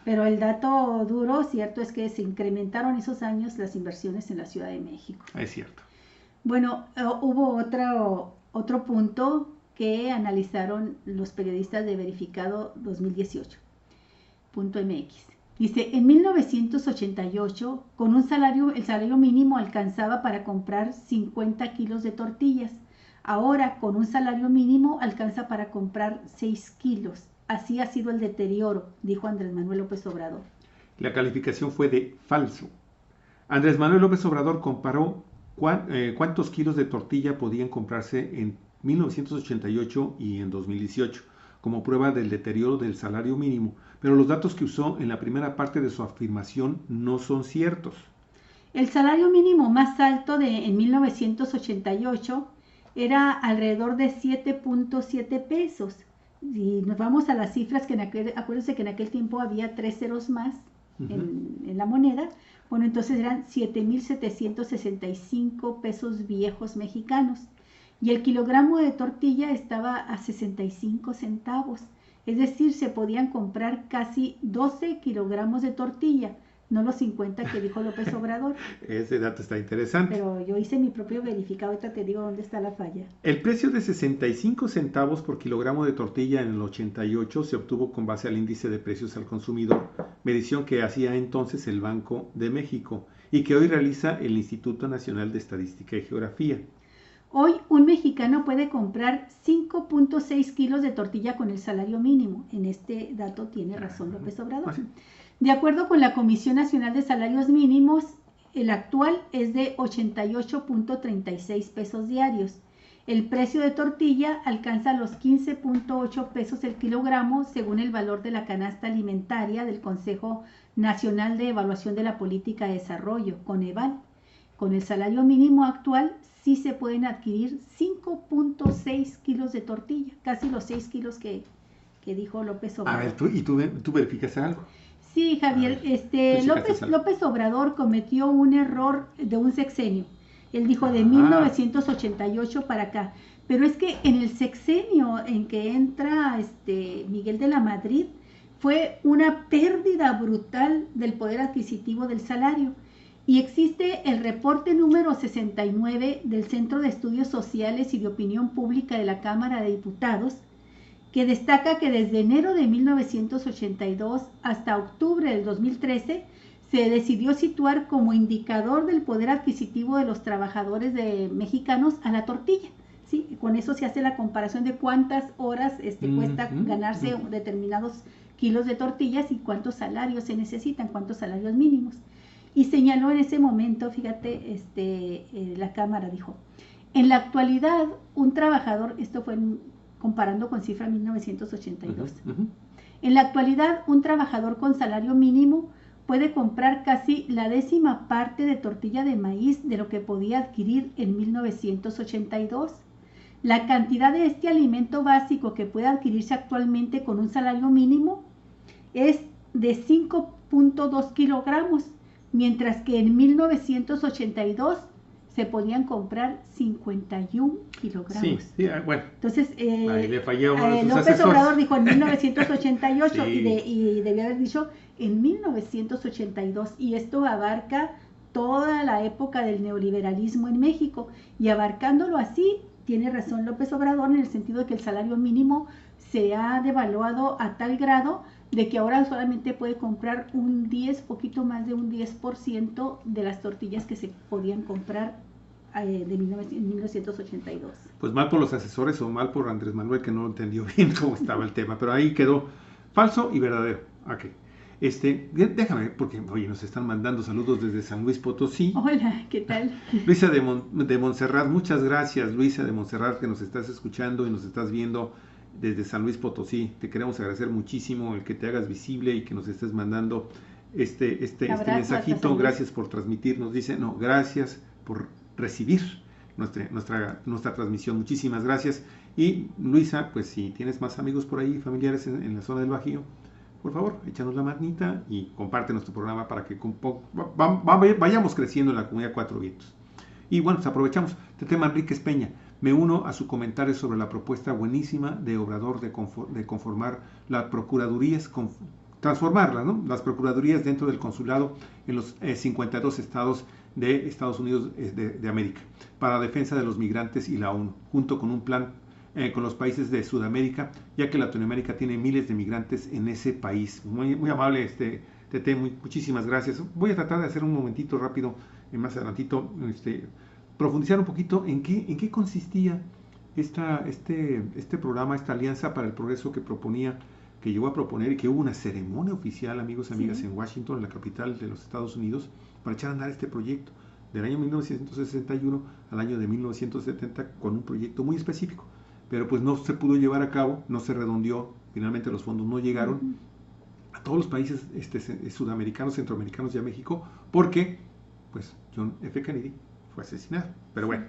Pero el dato duro, cierto, es que se incrementaron esos años las inversiones en la Ciudad de México. Es cierto. Bueno, hubo otro punto que analizaron los periodistas de Verificado 2018.mx. Dice, en 1988, con el salario mínimo alcanzaba para comprar 50 kilos de tortillas. Ahora, con un salario mínimo, alcanza para comprar 6 kilos. Así ha sido el deterioro, dijo Andrés Manuel López Obrador. La calificación fue de falso. Andrés Manuel López Obrador comparó cuántos kilos de tortilla podían comprarse en 1988 y en 2018, como prueba del deterioro del salario mínimo, pero los datos que usó en la primera parte de su afirmación no son ciertos. El salario mínimo más alto en 1988 era alrededor de 7.7 pesos. Si nos vamos a las cifras, acuérdense que en aquel tiempo había 3 ceros más en la moneda, bueno, entonces eran 7.765 pesos viejos mexicanos. Y el kilogramo de tortilla estaba a 65 centavos. Es decir, se podían comprar casi 12 kilogramos de tortilla, no los 50 que dijo López Obrador. Ese dato está interesante. Pero yo hice mi propio verificado, ahorita te digo dónde está la falla. El precio de 65 centavos por kilogramo de tortilla en el 88 se obtuvo con base al índice de precios al consumidor, medición que hacía entonces el Banco de México y que hoy realiza el Instituto Nacional de Estadística y Geografía. Hoy un mexicano puede comprar 5.6 kilos de tortilla con el salario mínimo. En este dato tiene razón López Obrador. De acuerdo con la Comisión Nacional de Salarios Mínimos, el actual es de 88.36 pesos diarios. El precio de tortilla alcanza los 15.8 pesos el kilogramo según el valor de la canasta alimentaria del Consejo Nacional de Evaluación de la Política de Desarrollo, Coneval. Con el salario mínimo actual sí se pueden adquirir 5.6 kilos de tortilla, casi los 6 kilos que dijo López Obrador. A ver, ¿tú verificas algo? Sí, Javier, López Obrador cometió un error de un sexenio. Él dijo de 1988 para acá. Pero es que en el sexenio en que entra Miguel de la Madrid fue una pérdida brutal del poder adquisitivo del salario. Y existe el reporte número 69 del Centro de Estudios Sociales y de Opinión Pública de la Cámara de Diputados, que destaca que desde enero de 1982 hasta octubre del 2013 se decidió situar como indicador del poder adquisitivo de los trabajadores mexicanos a la tortilla. ¿Sí? Con eso se hace la comparación de cuántas horas cuesta ganarse determinados kilos de tortillas y cuántos salarios se necesitan, cuántos salarios mínimos. Y señaló en ese momento, fíjate, la Cámara dijo, en la actualidad un trabajador, esto fue comparando con cifra 1982, en la actualidad un trabajador con salario mínimo puede comprar casi la 10ª parte de tortilla de maíz de lo que podía adquirir en 1982. La cantidad de este alimento básico que puede adquirirse actualmente con un salario mínimo es de 5.2 kilogramos, mientras que en 1982 se podían comprar 51 kilogramos. Sí, bueno. Entonces, ahí le falló uno de sus López asesores. Obrador dijo en 1988 Sí. y debió haber dicho en 1982, y esto abarca toda la época del neoliberalismo en México, y abarcándolo así, tiene razón López Obrador en el sentido de que el salario mínimo se ha devaluado a tal grado de que ahora solamente puede comprar poquito más de un 10% de las tortillas que se podían comprar en 1982. Pues mal por los asesores o mal por Andrés Manuel, que no entendió bien cómo estaba el tema, pero ahí quedó falso y verdadero. Ok. Déjame, porque, oye, nos están mandando saludos desde San Luis Potosí. Hola, ¿qué tal? Luisa de Montserrat, muchas gracias, Luisa de Montserrat, que nos estás escuchando y nos estás viendo desde San Luis Potosí. Te queremos agradecer muchísimo el que te hagas visible y que nos estés mandando este mensajito. Gracias por transmitirnos. Dice, no, gracias por recibir nuestra transmisión. Muchísimas gracias. Y Luisa, pues si tienes más amigos por ahí, familiares en la zona del Bajío, por favor, échanos la manita y comparte nuestro programa para que vayamos creciendo en la comunidad Cuatro Vientos. Y bueno, pues aprovechamos. Tete Manríquez Peña, me uno a su comentario sobre la propuesta buenísima de Obrador de conformar las procuradurías, transformarlas, ¿no? Las procuradurías dentro del consulado en los 52 estados de Estados Unidos de América, para defensa de los migrantes y la ONU, junto con un plan con los países de Sudamérica, ya que Latinoamérica tiene miles de migrantes en ese país. Muy, muy amable, Tete, muchísimas gracias. Voy a tratar de hacer un momentito rápido, más adelantito, profundizar un poquito en qué consistía este programa, esta alianza para el progreso que llegó a proponer y que hubo una ceremonia oficial, amigos y amigas, en Washington, la capital de los Estados Unidos, para echar a andar este proyecto del año 1961 al año de 1970 con un proyecto muy específico, pero pues no se pudo llevar a cabo, no se redondeó, finalmente los fondos no llegaron a todos los países sudamericanos, centroamericanos y a México, porque pues John F. Kennedy fue asesinado. Pero bueno,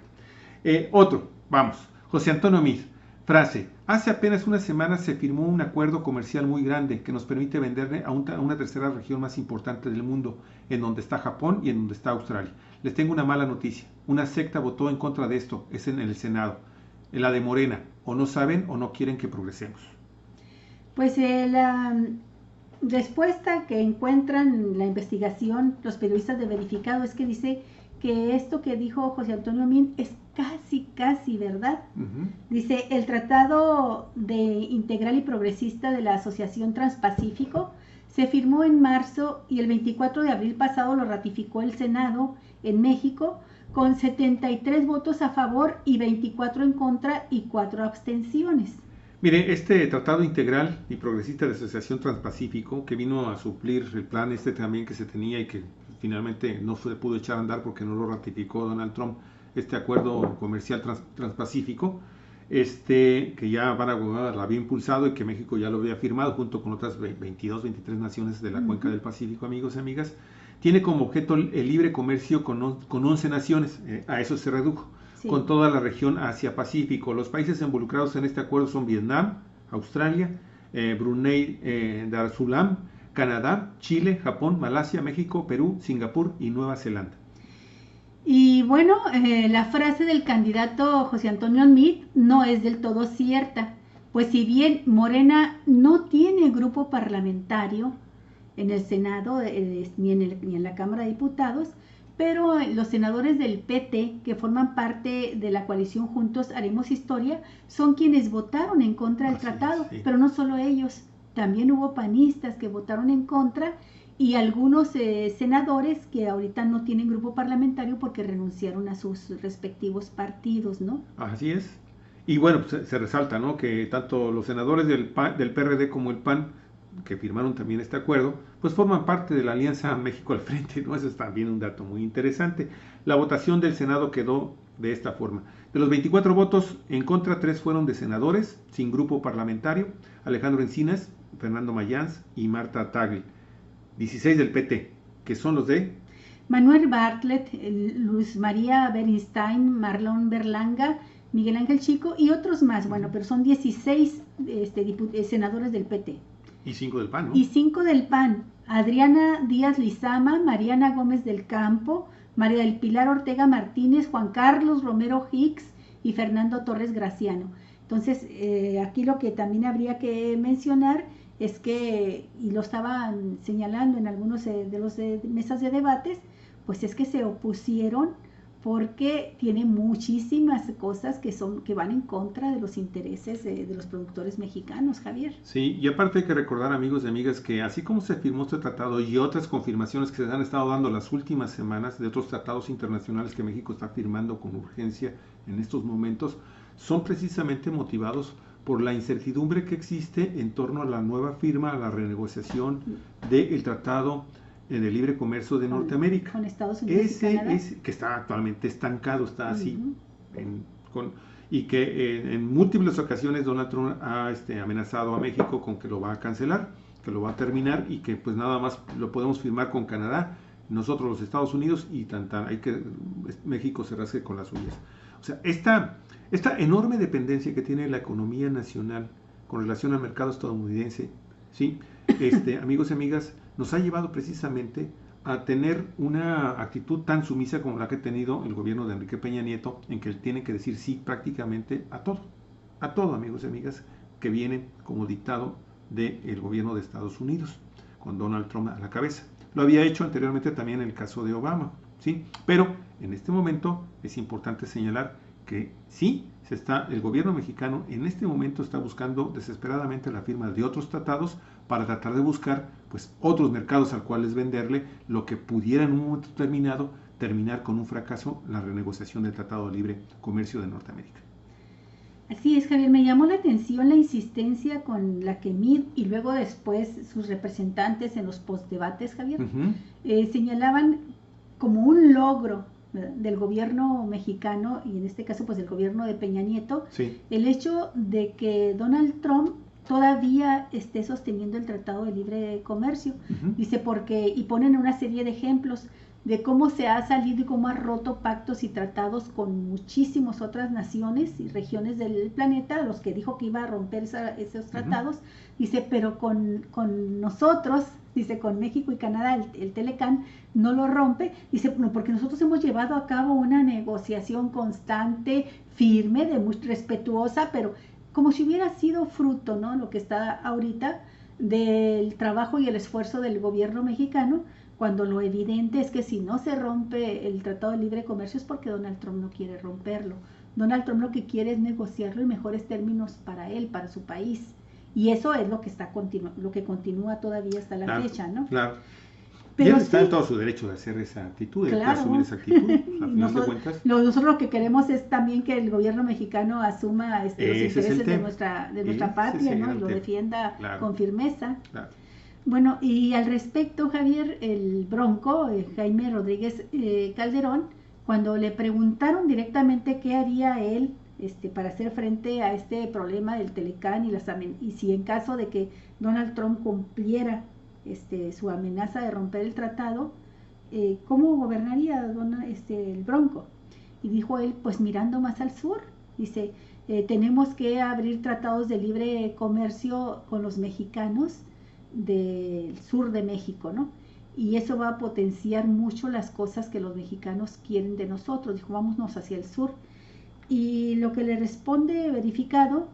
vamos, José Antonio Mir, frase: hace apenas una semana se firmó un acuerdo comercial muy grande que nos permite venderle a una tercera región más importante del mundo, en donde está Japón y en donde está Australia. Les tengo una mala noticia, una secta votó en contra de esto, es en el Senado, en la de Morena, o no saben o no quieren que progresemos. Pues la respuesta que encuentran en la investigación los periodistas de Verificado es que dice que esto que dijo José Antonio Min es casi verdad. Dice, el Tratado de Integral y Progresista de la Asociación Transpacífico se firmó en marzo y el 24 de abril pasado lo ratificó el Senado en México con 73 votos a favor y 24 en contra y 4 abstenciones. Mire, este Tratado Integral y Progresista de Asociación Transpacífico, que vino a suplir el plan también que se tenía y que finalmente no se pudo echar a andar porque no lo ratificó Donald Trump, este acuerdo comercial transpacífico, que ya Barack Obama lo había impulsado y que México ya lo había firmado junto con otras 22, 23 naciones de la cuenca del Pacífico, amigos y amigas, tiene como objeto el libre comercio con 11 naciones, a eso se redujo, con toda la región Asia-Pacífico. Los países involucrados en este acuerdo son Vietnam, Australia, Brunei Darussalam, Canadá, Chile, Japón, Malasia, México, Perú, Singapur y Nueva Zelanda. Y bueno, la frase del candidato José Antonio Meade no es del todo cierta, pues si bien Morena no tiene grupo parlamentario en el Senado ni en la Cámara de Diputados, pero los senadores del PT, que forman parte de la coalición Juntos Haremos Historia, son quienes votaron en contra del tratado, pero no solo ellos, también hubo panistas que votaron en contra y algunos senadores que ahorita no tienen grupo parlamentario porque renunciaron a sus respectivos partidos, ¿no? Así es. Y bueno, pues se resalta, ¿no?, que tanto los senadores del PRD como el PAN, que firmaron también este acuerdo, pues forman parte de la Alianza México al Frente, ¿no? Eso es también un dato muy interesante. La votación del Senado quedó de esta forma. De los 24 votos en contra, 3 fueron de senadores sin grupo parlamentario: Alejandro Encinas, Fernando Mayans y Marta Tagle. 16 del PT, que son los de Manuel Bartlett, Luz María Bernstein, Marlon Berlanga, Miguel Ángel Chico y otros más. Bueno, pero son 16 senadores del PT. Y 5 del PAN, ¿no? Y 5 del PAN. Adriana Díaz Lizama, Mariana Gómez del Campo, María del Pilar Ortega Martínez, Juan Carlos Romero Hicks y Fernando Torres Graciano. Entonces, aquí lo que también habría que mencionar es que, y lo estaban señalando en algunos de los mesas de debates, pues es que se opusieron porque tiene muchísimas cosas que van en contra de los intereses de los productores mexicanos, Javier. Sí, y aparte hay que recordar, amigos y amigas, que así como se firmó este tratado y otras confirmaciones que se han estado dando las últimas semanas de otros tratados internacionales que México está firmando con urgencia en estos momentos, son precisamente motivados por la incertidumbre que existe en torno a la nueva firma, a la renegociación del Tratado de Libre Comercio de Norteamérica. Con Estados Unidos y Canadá. Que está actualmente estancado, está así, y que en múltiples ocasiones Donald Trump ha amenazado a México con que lo va a cancelar, que lo va a terminar y que pues nada más lo podemos firmar con Canadá, nosotros los Estados Unidos y hay que México se rasgue con las uñas. O sea, esta enorme dependencia que tiene la economía nacional con relación al mercado estadounidense, ¿sí? Amigos y amigas, nos ha llevado precisamente a tener una actitud tan sumisa como la que ha tenido el gobierno de Enrique Peña Nieto, en que él tiene que decir sí prácticamente a todo, amigos y amigas, que viene como dictado del gobierno de Estados Unidos, con Donald Trump a la cabeza. Lo había hecho anteriormente también en el caso de Obama, ¿sí? Pero en este momento es importante señalar que sí, el gobierno mexicano en este momento está buscando desesperadamente la firma de otros tratados para tratar de buscar pues otros mercados al cuales venderle lo que pudiera en un momento determinado terminar con un fracaso la renegociación del Tratado de Libre Comercio de Norteamérica. Así es, Javier, me llamó la atención la insistencia con la que Meade y luego después sus representantes en los postdebates, Javier, señalaban como un logro del gobierno mexicano y en este caso pues del gobierno de Peña Nieto, sí, el hecho de que Donald Trump todavía esté sosteniendo el Tratado de Libre Comercio. Dice y ponen una serie de ejemplos de cómo se ha salido y cómo ha roto pactos y tratados con muchísimas otras naciones y regiones del planeta, los que dijo que iba a romper esos tratados. Dice, pero con nosotros, dice, con México y Canadá, el Telecán no lo rompe. Dice, no, porque nosotros hemos llevado a cabo una negociación constante, firme, muy respetuosa, pero como si hubiera sido fruto, ¿no? Lo que está ahorita del trabajo y el esfuerzo del gobierno mexicano, cuando lo evidente es que si no se rompe el Tratado de Libre Comercio es porque Donald Trump no quiere romperlo. Donald Trump lo que quiere es negociarlo en mejores términos para él, para su país. Y eso es lo que continúa todavía hasta la fecha, ¿no? Claro. Pero y él está en todo su derecho de hacer esa actitud, de asumir esa actitud, a final de cuentas. Nosotros lo que queremos es también que el gobierno mexicano asuma los intereses de nuestra patria, ¿no? Y lo defienda con firmeza. Claro. Bueno, y al respecto, Javier, el Bronco, Jaime Rodríguez Calderón, cuando le preguntaron directamente qué haría él para hacer frente a este problema del Telecán y si en caso de que Donald Trump cumpliera su amenaza de romper el tratado, ¿cómo gobernaría el Bronco? Y dijo él, pues mirando más al sur, dice, tenemos que abrir tratados de libre comercio con los mexicanos del sur de México, ¿no? Y eso va a potenciar mucho las cosas que los mexicanos quieren de nosotros. Dijo, vámonos hacia el sur. Y lo que le responde verificado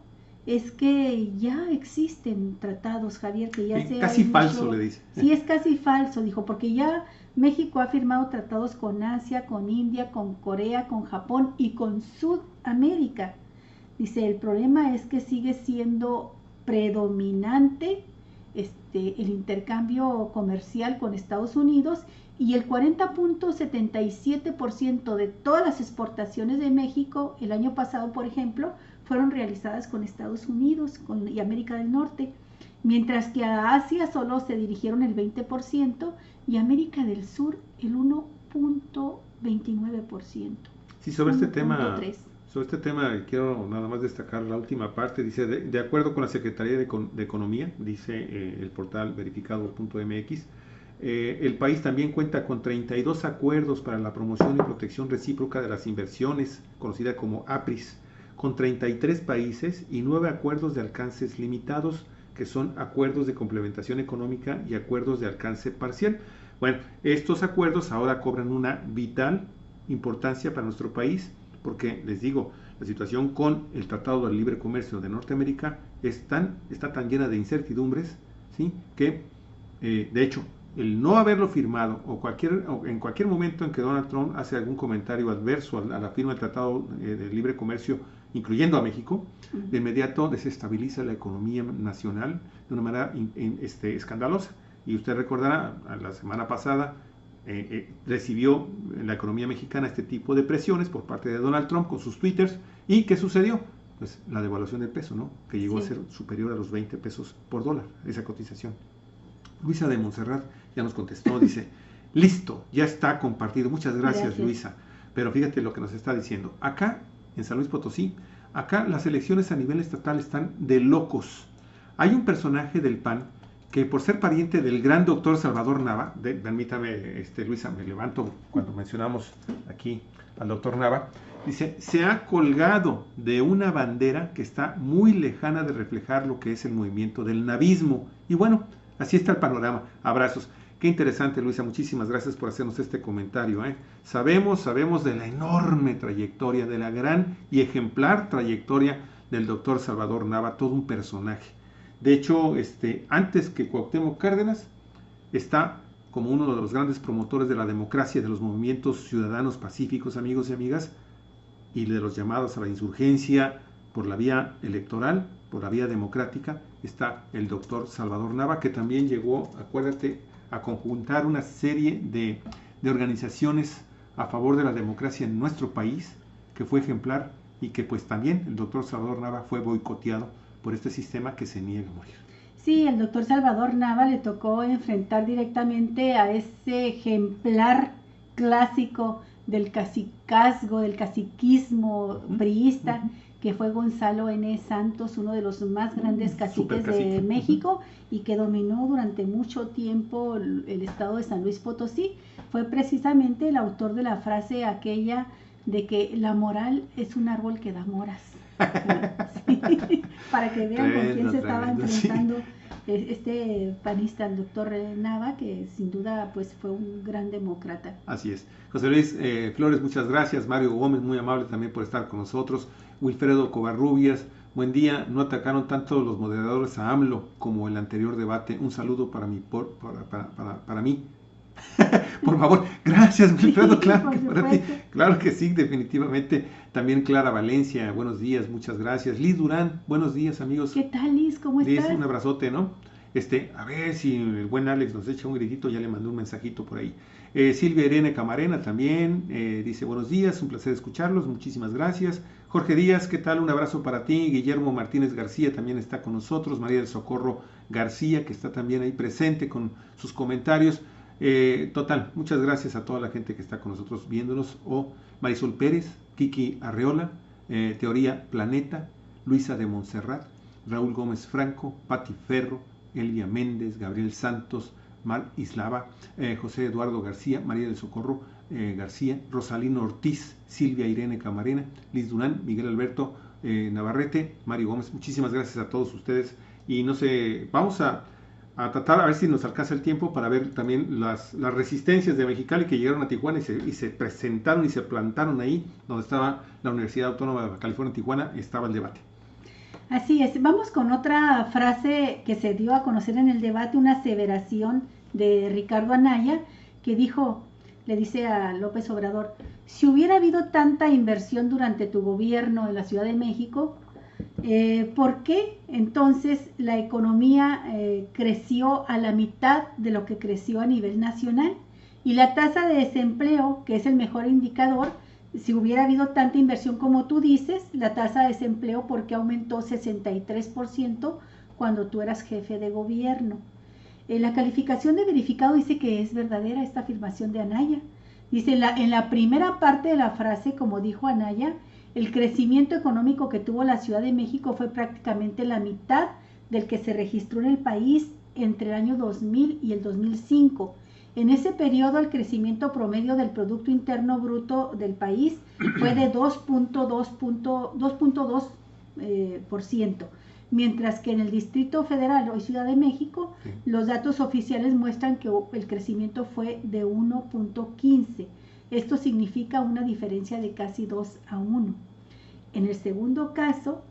es que ya existen tratados, Javier, que ya se casi falso, le dice. Sí, es casi falso, dijo, porque ya México ha firmado tratados con Asia, con India, con Corea, con Japón y con Sudamérica. Dice, el problema es que sigue siendo predominante el intercambio comercial con Estados Unidos y el 40.77% de todas las exportaciones de México el año pasado, por ejemplo, fueron realizadas con Estados Unidos y América del Norte, mientras que a Asia solo se dirigieron el 20% y a América del Sur el 1.29%. Sí, sobre este tema quiero nada más destacar la última parte. Dice, de acuerdo con la Secretaría de Economía, dice el portal verificado.mx, el país también cuenta con 32 acuerdos para la promoción y protección recíproca de las inversiones, conocida como APRIS, con 33 países y 9 acuerdos de alcances limitados, que son acuerdos de complementación económica y acuerdos de alcance parcial. Bueno, estos acuerdos ahora cobran una vital importancia para nuestro país, porque les digo, la situación con el Tratado de Libre Comercio de Norteamérica está tan llena de incertidumbres, ¿sí? Que de hecho el no haberlo firmado o en cualquier momento en que Donald Trump hace algún comentario adverso a la firma del Tratado de Libre Comercio, incluyendo a México, de inmediato desestabiliza la economía nacional de una manera escandalosa. Y usted recordará, la semana pasada recibió la economía mexicana este tipo de presiones por parte de Donald Trump con sus twitters. ¿Y qué sucedió? Pues la devaluación del peso, ¿no? Que llegó a ser superior a los 20 pesos por dólar, esa cotización. Luisa de Montserrat ya nos contestó, dice, listo, ya está compartido. Muchas gracias, Luisa. Pero fíjate lo que nos está diciendo. Acá, en San Luis Potosí, acá las elecciones a nivel estatal están de locos. Hay un personaje del PAN que por ser pariente del gran doctor Salvador Nava, permítame, Luisa, me levanto cuando mencionamos aquí al doctor Nava, dice, se ha colgado de una bandera que está muy lejana de reflejar lo que es el movimiento del navismo. Y bueno, así está el panorama. Abrazos. Qué interesante, Luisa. Muchísimas gracias por hacernos este comentario. Sabemos de la enorme trayectoria, de la gran y ejemplar trayectoria del doctor Salvador Nava, todo un personaje. De hecho, antes que Cuauhtémoc Cárdenas, está como uno de los grandes promotores de la democracia, de los movimientos ciudadanos pacíficos, amigos y amigas, y de los llamados a la insurgencia por la vía electoral, por la vía democrática. Está el doctor Salvador Nava, que también llegó, acuérdate, a conjuntar una serie de organizaciones a favor de la democracia en nuestro país, que fue ejemplar y que pues también el doctor Salvador Nava fue boicoteado por este sistema que se niega a morir. Sí, el doctor Salvador Nava le tocó enfrentar directamente a ese ejemplar clásico del cacicazgo, del caciquismo priista, que fue Gonzalo N. Santos, uno de los más grandes caciques de México y que dominó durante mucho tiempo el estado de San Luis Potosí. Fue precisamente el autor de la frase aquella de que la moral es un árbol que da moras. Sí, para que vean con quién se estaba enfrentando este panista, el doctor Nava, que sin duda pues fue un gran demócrata. Así es. José Luis Flores, muchas gracias. Mario Gómez, muy amable también por estar con nosotros. Wilfredo Covarrubias, buen día. No atacaron tanto los moderadores a AMLO como el anterior debate. Un saludo para mí. Para mí. Por favor, gracias, Wilfredo. Claro que para ti. Claro que sí, definitivamente. También Clara Valencia, buenos días, muchas gracias. Liz Durán, buenos días, amigos. ¿Qué tal, Liz? ¿Cómo estás? Liz, un abrazote, ¿no? A ver si el buen Alex nos echa un gritito, ya le mandé un mensajito por ahí. Silvia Irene Camarena también dice buenos días, un placer escucharlos, muchísimas gracias. Jorge Díaz, ¿qué tal? Un abrazo para ti. Guillermo Martínez García también está con nosotros. María del Socorro García, que está también ahí presente con sus comentarios. Total, muchas gracias a toda la gente que está con nosotros viéndonos. Marisol Pérez, Kiki Arreola, Teoría Planeta, Luisa de Montserrat, Raúl Gómez Franco, Pati Ferro, Elvia Méndez, Gabriel Santos, Mar Islava, José Eduardo García, María del Socorro García, Rosalino Ortiz, Silvia Irene Camarena, Liz Durán, Miguel Alberto Navarrete, Mario Gómez. Muchísimas gracias a todos ustedes. Y no sé, vamos a tratar a ver si nos alcanza el tiempo para ver también las resistencias de Mexicali que llegaron a Tijuana y se presentaron y se plantaron ahí donde estaba la Universidad Autónoma de California, Tijuana, estaba el debate. Así es, vamos con otra frase que se dio a conocer en el debate, una aseveración de Ricardo Anaya, que le dice a López Obrador, si hubiera habido tanta inversión durante tu gobierno en la Ciudad de México, ¿por qué entonces la economía creció a la mitad de lo que creció a nivel nacional? Y la tasa de desempleo, que es el mejor indicador, si hubiera habido tanta inversión como tú dices, la tasa de desempleo, ¿por qué aumentó 63% cuando tú eras jefe de gobierno? La calificación de verificado dice que es verdadera esta afirmación de Anaya. Dice, en la primera parte de la frase, como dijo Anaya, el crecimiento económico que tuvo la Ciudad de México fue prácticamente la mitad del que se registró en el país entre el año 2000 y el 2005. En ese periodo el crecimiento promedio del Producto Interno Bruto del país fue de 2.2%, mientras que en el Distrito Federal, hoy Ciudad de México, Sí. los datos oficiales muestran que el crecimiento fue de 1.15. Esto significa una diferencia de casi 2-1. En el segundo caso,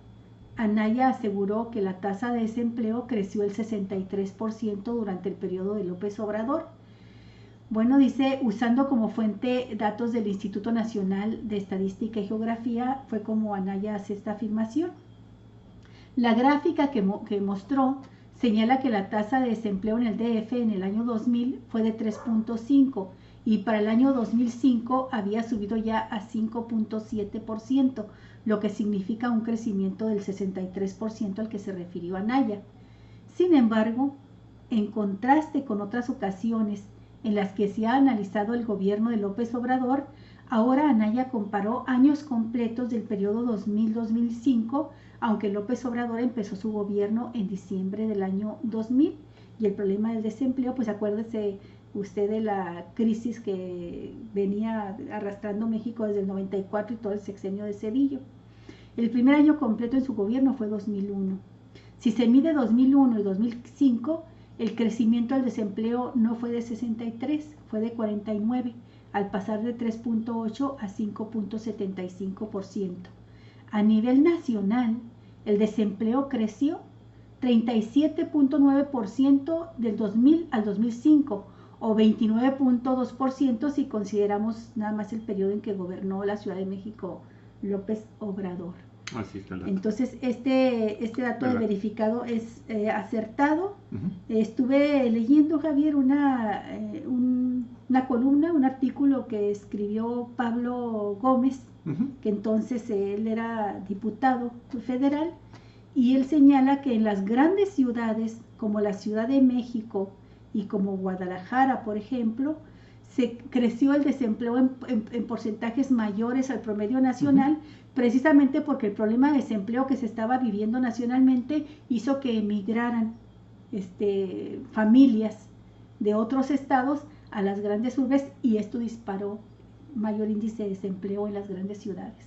Anaya aseguró que la tasa de desempleo creció el 63% durante el periodo de López Obrador. Bueno, dice, usando como fuente datos del Instituto Nacional de Estadística y Geografía, fue como Anaya hace esta afirmación. La gráfica que mostró señala que la tasa de desempleo en el DF en el año 2000 fue de 3.5 y para el año 2005 había subido ya a 5.7%, lo que significa un crecimiento del 63% al que se refirió Anaya. Sin embargo, en contraste con otras ocasiones en las que se ha analizado el gobierno de López Obrador, ahora Anaya comparó años completos del periodo 2000-2005, aunque López Obrador empezó su gobierno en diciembre del año 2000. Y el problema del desempleo, pues acuérdese usted de la crisis que venía arrastrando México desde el 94 y todo el sexenio de Cedillo. El primer año completo en su gobierno fue 2001. Si se mide 2001 y 2005, el crecimiento del desempleo no fue de 63, fue de 49, al pasar de 3.8 a 5.75%. A nivel nacional, el desempleo creció 37.9% del 2000 al 2005, o 29.2% si consideramos nada más el periodo en que gobernó la Ciudad de México López Obrador. Así está el dato. Entonces, este dato de verificado es acertado. Uh-huh. Estuve leyendo, Javier, una columna, un artículo que escribió Pablo Gómez, uh-huh, que entonces él era diputado federal, y él señala que en las grandes ciudades, como la Ciudad de México y como Guadalajara, por ejemplo, se creció el desempleo en porcentajes mayores al promedio nacional, uh-huh, precisamente porque el problema de desempleo que se estaba viviendo nacionalmente hizo que emigraran familias de otros estados a las grandes urbes, y esto disparó mayor índice de desempleo en las grandes ciudades.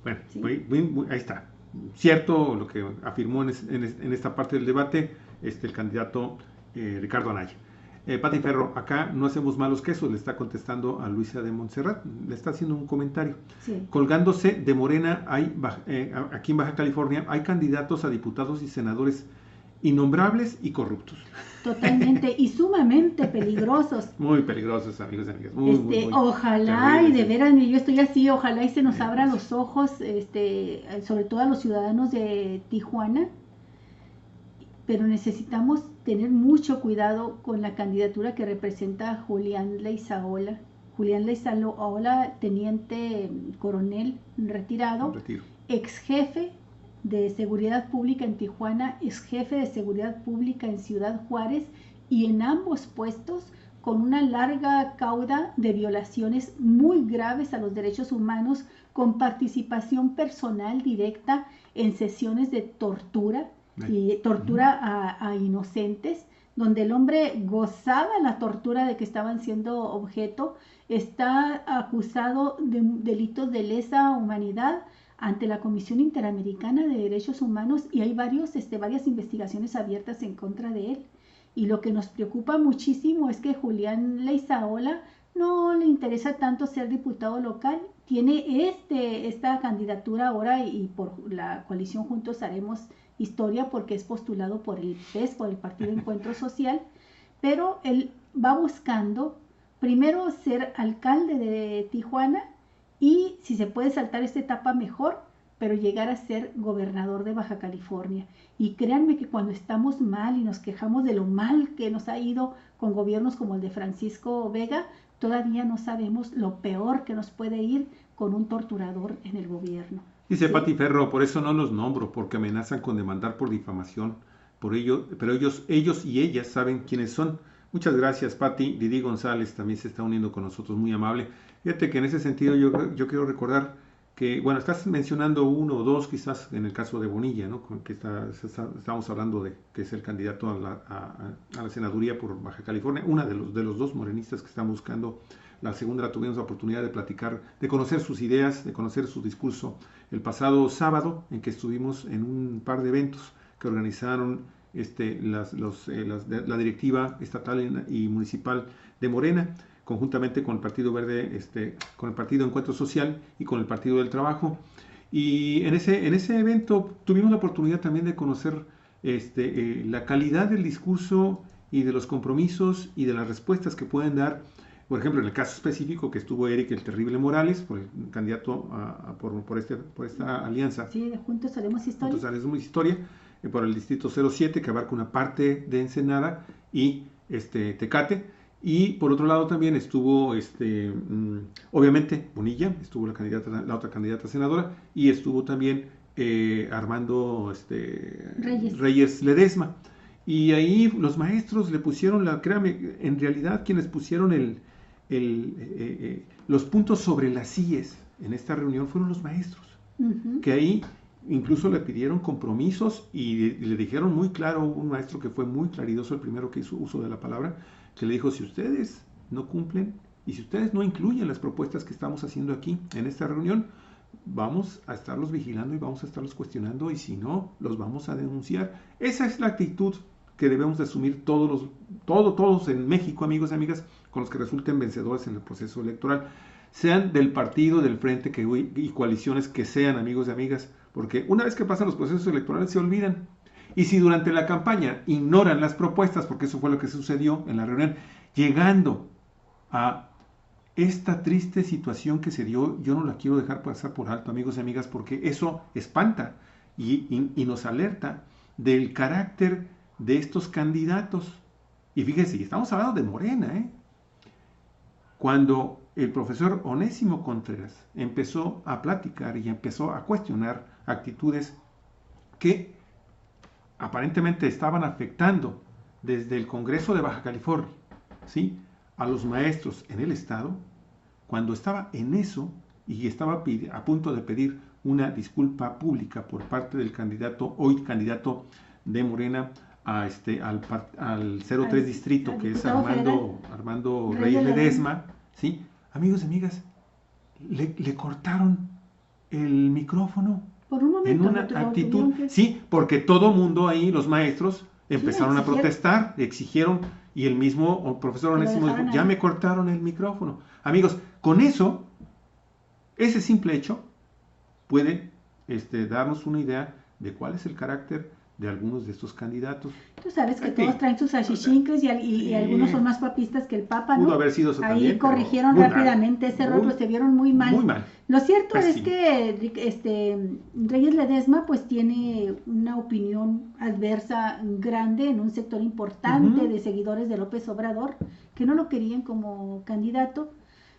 Bueno, ¿sí? Ahí está. Cierto lo que afirmó en esta parte del debate el candidato Ricardo Anaya. Pati Ferro, acá no hacemos malos quesos, le está contestando a Luisa de Montserrat, le está haciendo un comentario. Sí. Colgándose de Morena, aquí en Baja California, hay candidatos a diputados y senadores innombrables y corruptos. Totalmente, y sumamente peligrosos. Muy peligrosos, amigos y amigas. Muy ojalá, terribles. Y de veras, yo estoy así, ojalá y se nos abran los ojos, sobre todo a los ciudadanos de Tijuana, pero necesitamos tener mucho cuidado con la candidatura que representa a Julián Leizaola. Julián Leizaola, teniente coronel retirado, ex jefe de seguridad pública en Tijuana, ex jefe de seguridad pública en Ciudad Juárez, y en ambos puestos con una larga cauda de violaciones muy graves a los derechos humanos, con participación personal directa en sesiones de tortura, y tortura a inocentes, donde el hombre gozaba la tortura de que estaban siendo objeto. Está acusado de delitos de lesa humanidad ante la Comisión Interamericana de Derechos Humanos, y hay varias investigaciones abiertas en contra de él. Y lo que nos preocupa muchísimo es que Julián Leizaola no le interesa tanto ser diputado local. Tiene esta candidatura ahora, y por la coalición Juntos Haremos Historia, porque es postulado por el PES, por el Partido Encuentro Social, pero él va buscando primero ser alcalde de Tijuana, y si se puede saltar esta etapa mejor, pero llegar a ser gobernador de Baja California. Y créanme que cuando estamos mal y nos quejamos de lo mal que nos ha ido con gobiernos como el de Francisco Vega, todavía no sabemos lo peor que nos puede ir con un torturador en el gobierno. Dice, ¿sí? Pati Ferro, por eso no los nombro, porque amenazan con demandar por difamación. Pero ellos y ellas saben quiénes son. Muchas gracias, Pati. Didi González también se está uniendo con nosotros, muy amable. Fíjate que en ese sentido yo quiero recordar que, bueno, estás mencionando uno o dos, quizás en el caso de Bonilla, ¿no? Que estamos hablando de que es el candidato a la senaduría por Baja California, una de los dos morenistas que están buscando. La segunda la tuvimos la oportunidad de platicar, de conocer sus ideas, de conocer su discurso el pasado sábado, en que estuvimos en un par de eventos que organizaron la directiva estatal y municipal de Morena, conjuntamente con el Partido Verde, con el Partido Encuentro Social y con el Partido del Trabajo. Y en ese evento tuvimos la oportunidad también de conocer la calidad del discurso y de los compromisos y de las respuestas que pueden dar. Por ejemplo, en el caso específico que estuvo Eric el Terrible Morales, por el candidato por esta alianza. Sí, Juntos Haremos Historia. Juntos Haremos Historia, por el distrito 07, que abarca una parte de Ensenada y Tecate. Y por otro lado también estuvo, obviamente, Bonilla, estuvo la otra candidata senadora, y estuvo también Armando Reyes Ledesma. Y ahí los maestros le pusieron, créame, en realidad quienes pusieron los puntos sobre las IES en esta reunión fueron los maestros, que ahí incluso le pidieron compromisos y le dijeron muy claro, un maestro que fue muy claridoso, el primero que hizo uso de la palabra, que le dijo: si ustedes no cumplen y si ustedes no incluyen las propuestas que estamos haciendo aquí en esta reunión, vamos a estarlos vigilando y vamos a estarlos cuestionando, y si no, los vamos a denunciar. Esa es la actitud que debemos de asumir todos en México, amigos y amigas, con los que resulten vencedores en el proceso electoral, sean del partido, del frente y coaliciones que sean, amigos y amigas, porque una vez que pasan los procesos electorales se olvidan. Y si durante la campaña ignoran las propuestas, porque eso fue lo que sucedió en la reunión, llegando a esta triste situación que se dio, yo no la quiero dejar pasar por alto, amigos y amigas, porque eso espanta y nos alerta del carácter de estos candidatos. Y fíjense, estamos hablando de Morena, Cuando el profesor Onésimo Contreras empezó a platicar y empezó a cuestionar actitudes que aparentemente estaban afectando desde el Congreso de Baja California, ¿sí?, a los maestros en el estado, cuando estaba en eso y estaba a punto de pedir una disculpa pública por parte del hoy candidato de Morena al 03 distrito, que es Armando Reyes Ledesma, ¿sí? Amigos y amigas, le cortaron el micrófono por un momento, en una actitud, sí, porque todo mundo ahí, los maestros, empezaron a protestar, exigieron, y el mismo profesor Onésimo dijo: ya me cortaron el micrófono. Amigos, con eso, ese simple hecho puede darnos una idea de cuál es el carácter de algunos de estos candidatos. Tú sabes que todos traen sus achichincles y algunos son más papistas que el Papa, ¿no? Pudo haber sido eso ahí también, corrigieron rápidamente ese error, pues se vieron muy mal. Muy mal. Lo cierto es que Reyes Ledesma pues tiene una opinión adversa grande en un sector importante de seguidores de López Obrador, que no lo querían como candidato.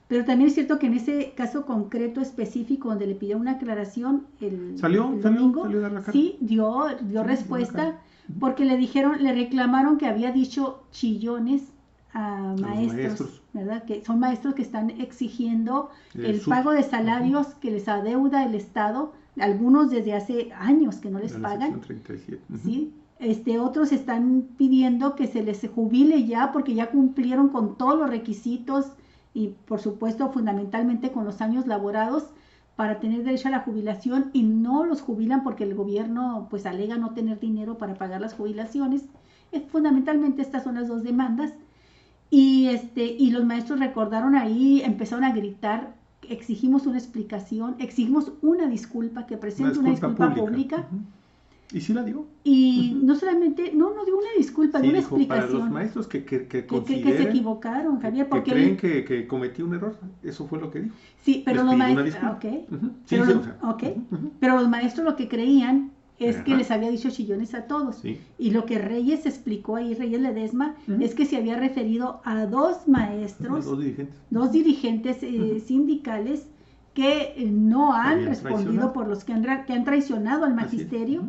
Pero también es cierto que en ese caso concreto específico donde le pidió una aclaración el domingo, sí, dio respuesta, porque le reclamaron que había dicho chillones a maestros, ¿verdad? Que son maestros que están exigiendo el pago de salarios que les adeuda el Estado, algunos desde hace años que no les pagan. 37. ¿Sí? Otros están pidiendo que se les jubile ya porque ya cumplieron con todos los requisitos y por supuesto fundamentalmente con los años laborados para tener derecho a la jubilación, y no los jubilan porque el gobierno pues alega no tener dinero para pagar las jubilaciones. Fundamentalmente estas son las dos demandas, y los maestros recordaron ahí, empezaron a gritar: exigimos una explicación, exigimos una disculpa, que presente una disculpa pública. ¿Y sí la digo? Y no solamente, no dio una disculpa, dio una explicación. Para los maestros que se equivocaron, Javier, porque creen que cometí un error, eso fue lo que dijo. Sí, pero los maestros, pero los maestros lo que creían es que les había dicho chillones a todos. Sí. Y lo que Reyes explicó ahí, Reyes Ledesma, es que se había referido a dos maestros, dos dirigentes sindicales que no han respondido por los que han traicionado al magisterio.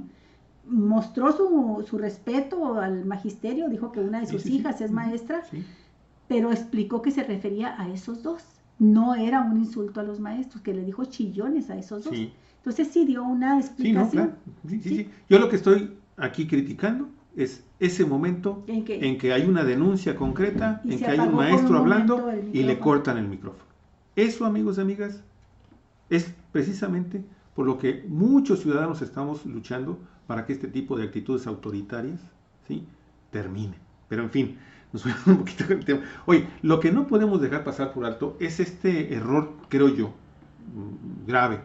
Mostró su respeto al magisterio, dijo que una de sus hijas es maestra, pero explicó que se refería a esos dos. No era un insulto a los maestros, que le dijo chillones a esos dos. Entonces sí dio una explicación. Sí. Yo lo que estoy aquí criticando es ese momento en que hay una denuncia concreta, en que hay un maestro hablando y le cortan el micrófono. Eso, amigos y amigas, es precisamente por lo que muchos ciudadanos estamos luchando para que este tipo de actitudes autoritarias, ¿sí?, terminen. Pero en fin, nos fuimos un poquito con el tema. Oye, lo que no podemos dejar pasar por alto es este error, creo yo, grave,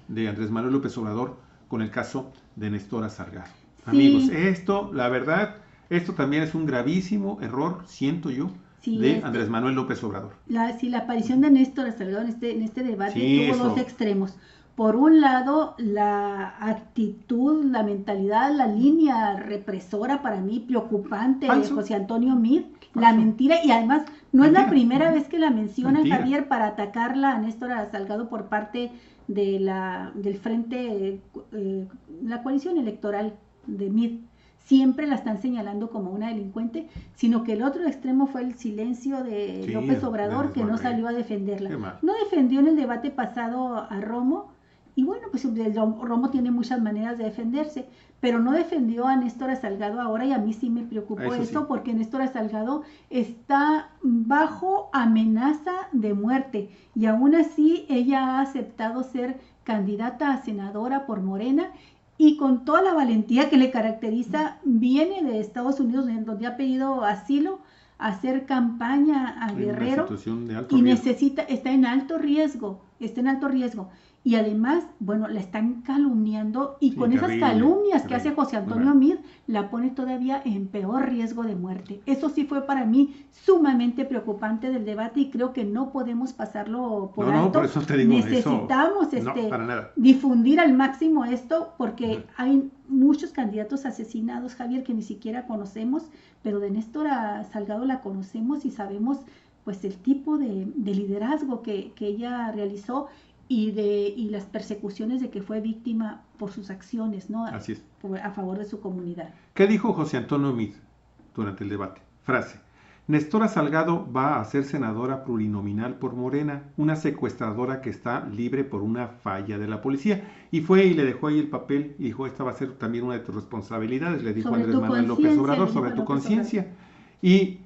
de Andrés Manuel López Obrador con el caso de Nestora Salgado. Sí. Amigos, esto, la verdad, esto también es un gravísimo error, siento yo, sí, de Andrés Manuel López Obrador. La aparición de Nestora Salgado en este debate tuvo dos extremos. Por un lado, la actitud, la mentalidad, la línea represora para mí preocupante de José Antonio Meade, la mentira, y además no es la primera vez que la mencionan, Javier, para atacarla a Nestora Salgado por parte de del frente, la coalición electoral de Meade. Siempre la están señalando como una delincuente, sino que el otro extremo fue el silencio de López Obrador, que no salió a defenderla. No defendió en el debate pasado a Romo, y bueno, pues Romo tiene muchas maneras de defenderse, pero no defendió a Nestora Salgado ahora, y a mí sí me preocupó eso, porque Nestora Salgado está bajo amenaza de muerte, y aún así ella ha aceptado ser candidata a senadora por Morena, y con toda la valentía que le caracteriza, viene de Estados Unidos, en donde ha pedido asilo, a hacer campaña a Guerrero, y está en alto riesgo, y además, bueno, la están calumniando, y con esas calumnias que hace José Antonio Meade, la pone todavía en peor riesgo de muerte. Eso sí fue para mí sumamente preocupante del debate, y creo que no podemos pasarlo por alto. Por eso te digo, necesitamos difundir al máximo esto, porque hay muchos candidatos asesinados, Javier, que ni siquiera conocemos, pero de Nestora Salgado la conocemos y sabemos pues el tipo de liderazgo que ella realizó, y las persecuciones de que fue víctima por sus acciones, ¿no? Así es. A favor de su comunidad. ¿Qué dijo José Antonio Meade durante el debate? Frase: Nestora Salgado va a ser senadora plurinominal por Morena, una secuestradora que está libre por una falla de la policía. Y fue y le dejó ahí el papel y dijo: esta va a ser también una de tus responsabilidades, le dijo Andrés Manuel López Obrador, sobre tu conciencia. Y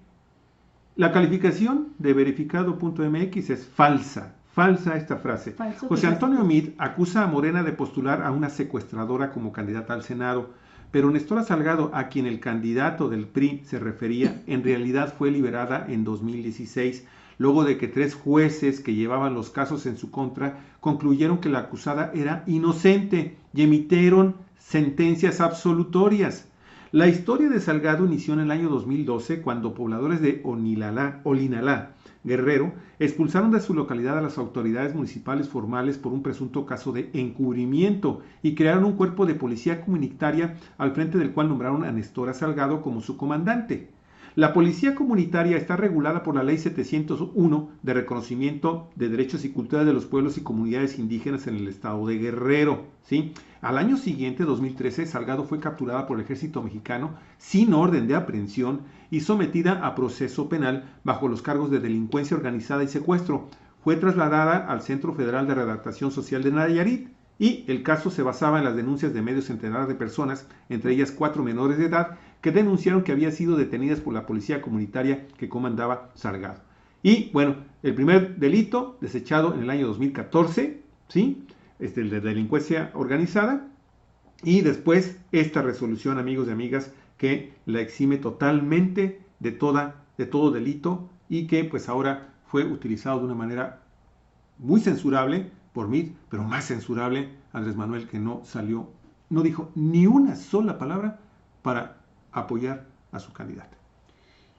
la calificación de verificado.mx es falsa. Falsa esta frase. José Antonio Meade acusa a Morena de postular a una secuestradora como candidata al Senado, pero Nestora Salgado, a quien el candidato del PRI se refería, en realidad fue liberada en 2016, luego de que 3 jueces que llevaban los casos en su contra concluyeron que la acusada era inocente y emitieron sentencias absolutorias. La historia de Salgado inició en el año 2012, cuando pobladores de Olinalá, Guerrero, expulsaron de su localidad a las autoridades municipales formales por un presunto caso de encubrimiento y crearon un cuerpo de policía comunitaria, al frente del cual nombraron a Nestora Salgado como su comandante. La policía comunitaria está regulada por la Ley 701 de reconocimiento de derechos y culturas de los pueblos y comunidades indígenas en el estado de Guerrero, ¿sí? Al año siguiente, 2013, Salgado fue capturada por el ejército mexicano sin orden de aprehensión y sometida a proceso penal bajo los cargos de delincuencia organizada y secuestro. Fue trasladada al Centro Federal de Redactación Social de Nayarit, y el caso se basaba en las denuncias de medio centenar de personas, entre ellas 4 menores de edad, que denunciaron que habían sido detenidas por la policía comunitaria que comandaba Salgado. Y bueno, el primer delito desechado en el año 2014, ¿sí? El de delincuencia organizada, y después esta resolución, amigos y amigas, que la exime totalmente de todo delito, y que pues ahora fue utilizado de una manera muy censurable por mí, pero más censurable Andrés Manuel, que no dijo ni una sola palabra para apoyar a su candidata.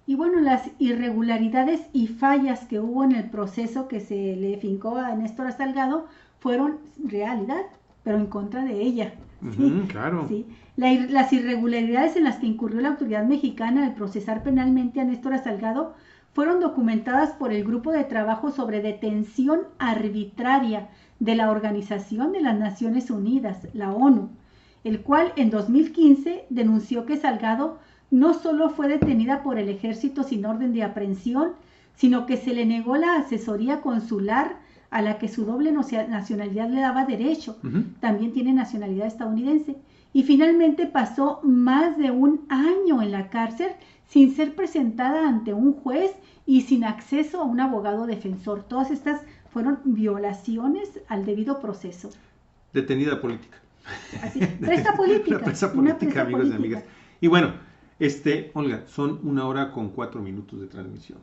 Y bueno, las irregularidades y fallas que hubo en el proceso que se le fincó a Nestora Salgado fueron realidad, pero en contra de ella. ¿Sí? Claro. ¿Sí? Las irregularidades en las que incurrió la autoridad mexicana al procesar penalmente a Nestora Salgado fueron documentadas por el Grupo de Trabajo sobre Detención Arbitraria de la Organización de las Naciones Unidas, la ONU, el cual en 2015 denunció que Salgado no solo fue detenida por el ejército sin orden de aprehensión, sino que se le negó la asesoría consular a la que su doble nacionalidad le daba derecho. También tiene nacionalidad estadounidense. Y finalmente pasó más de un año en la cárcel sin ser presentada ante un juez y sin acceso a un abogado defensor. Todas estas fueron violaciones al debido proceso. Detenida política. Así, presa política. Una presa política, amigos y amigas. Y bueno, Olga, son 1 hora con 4 minutos de transmisión.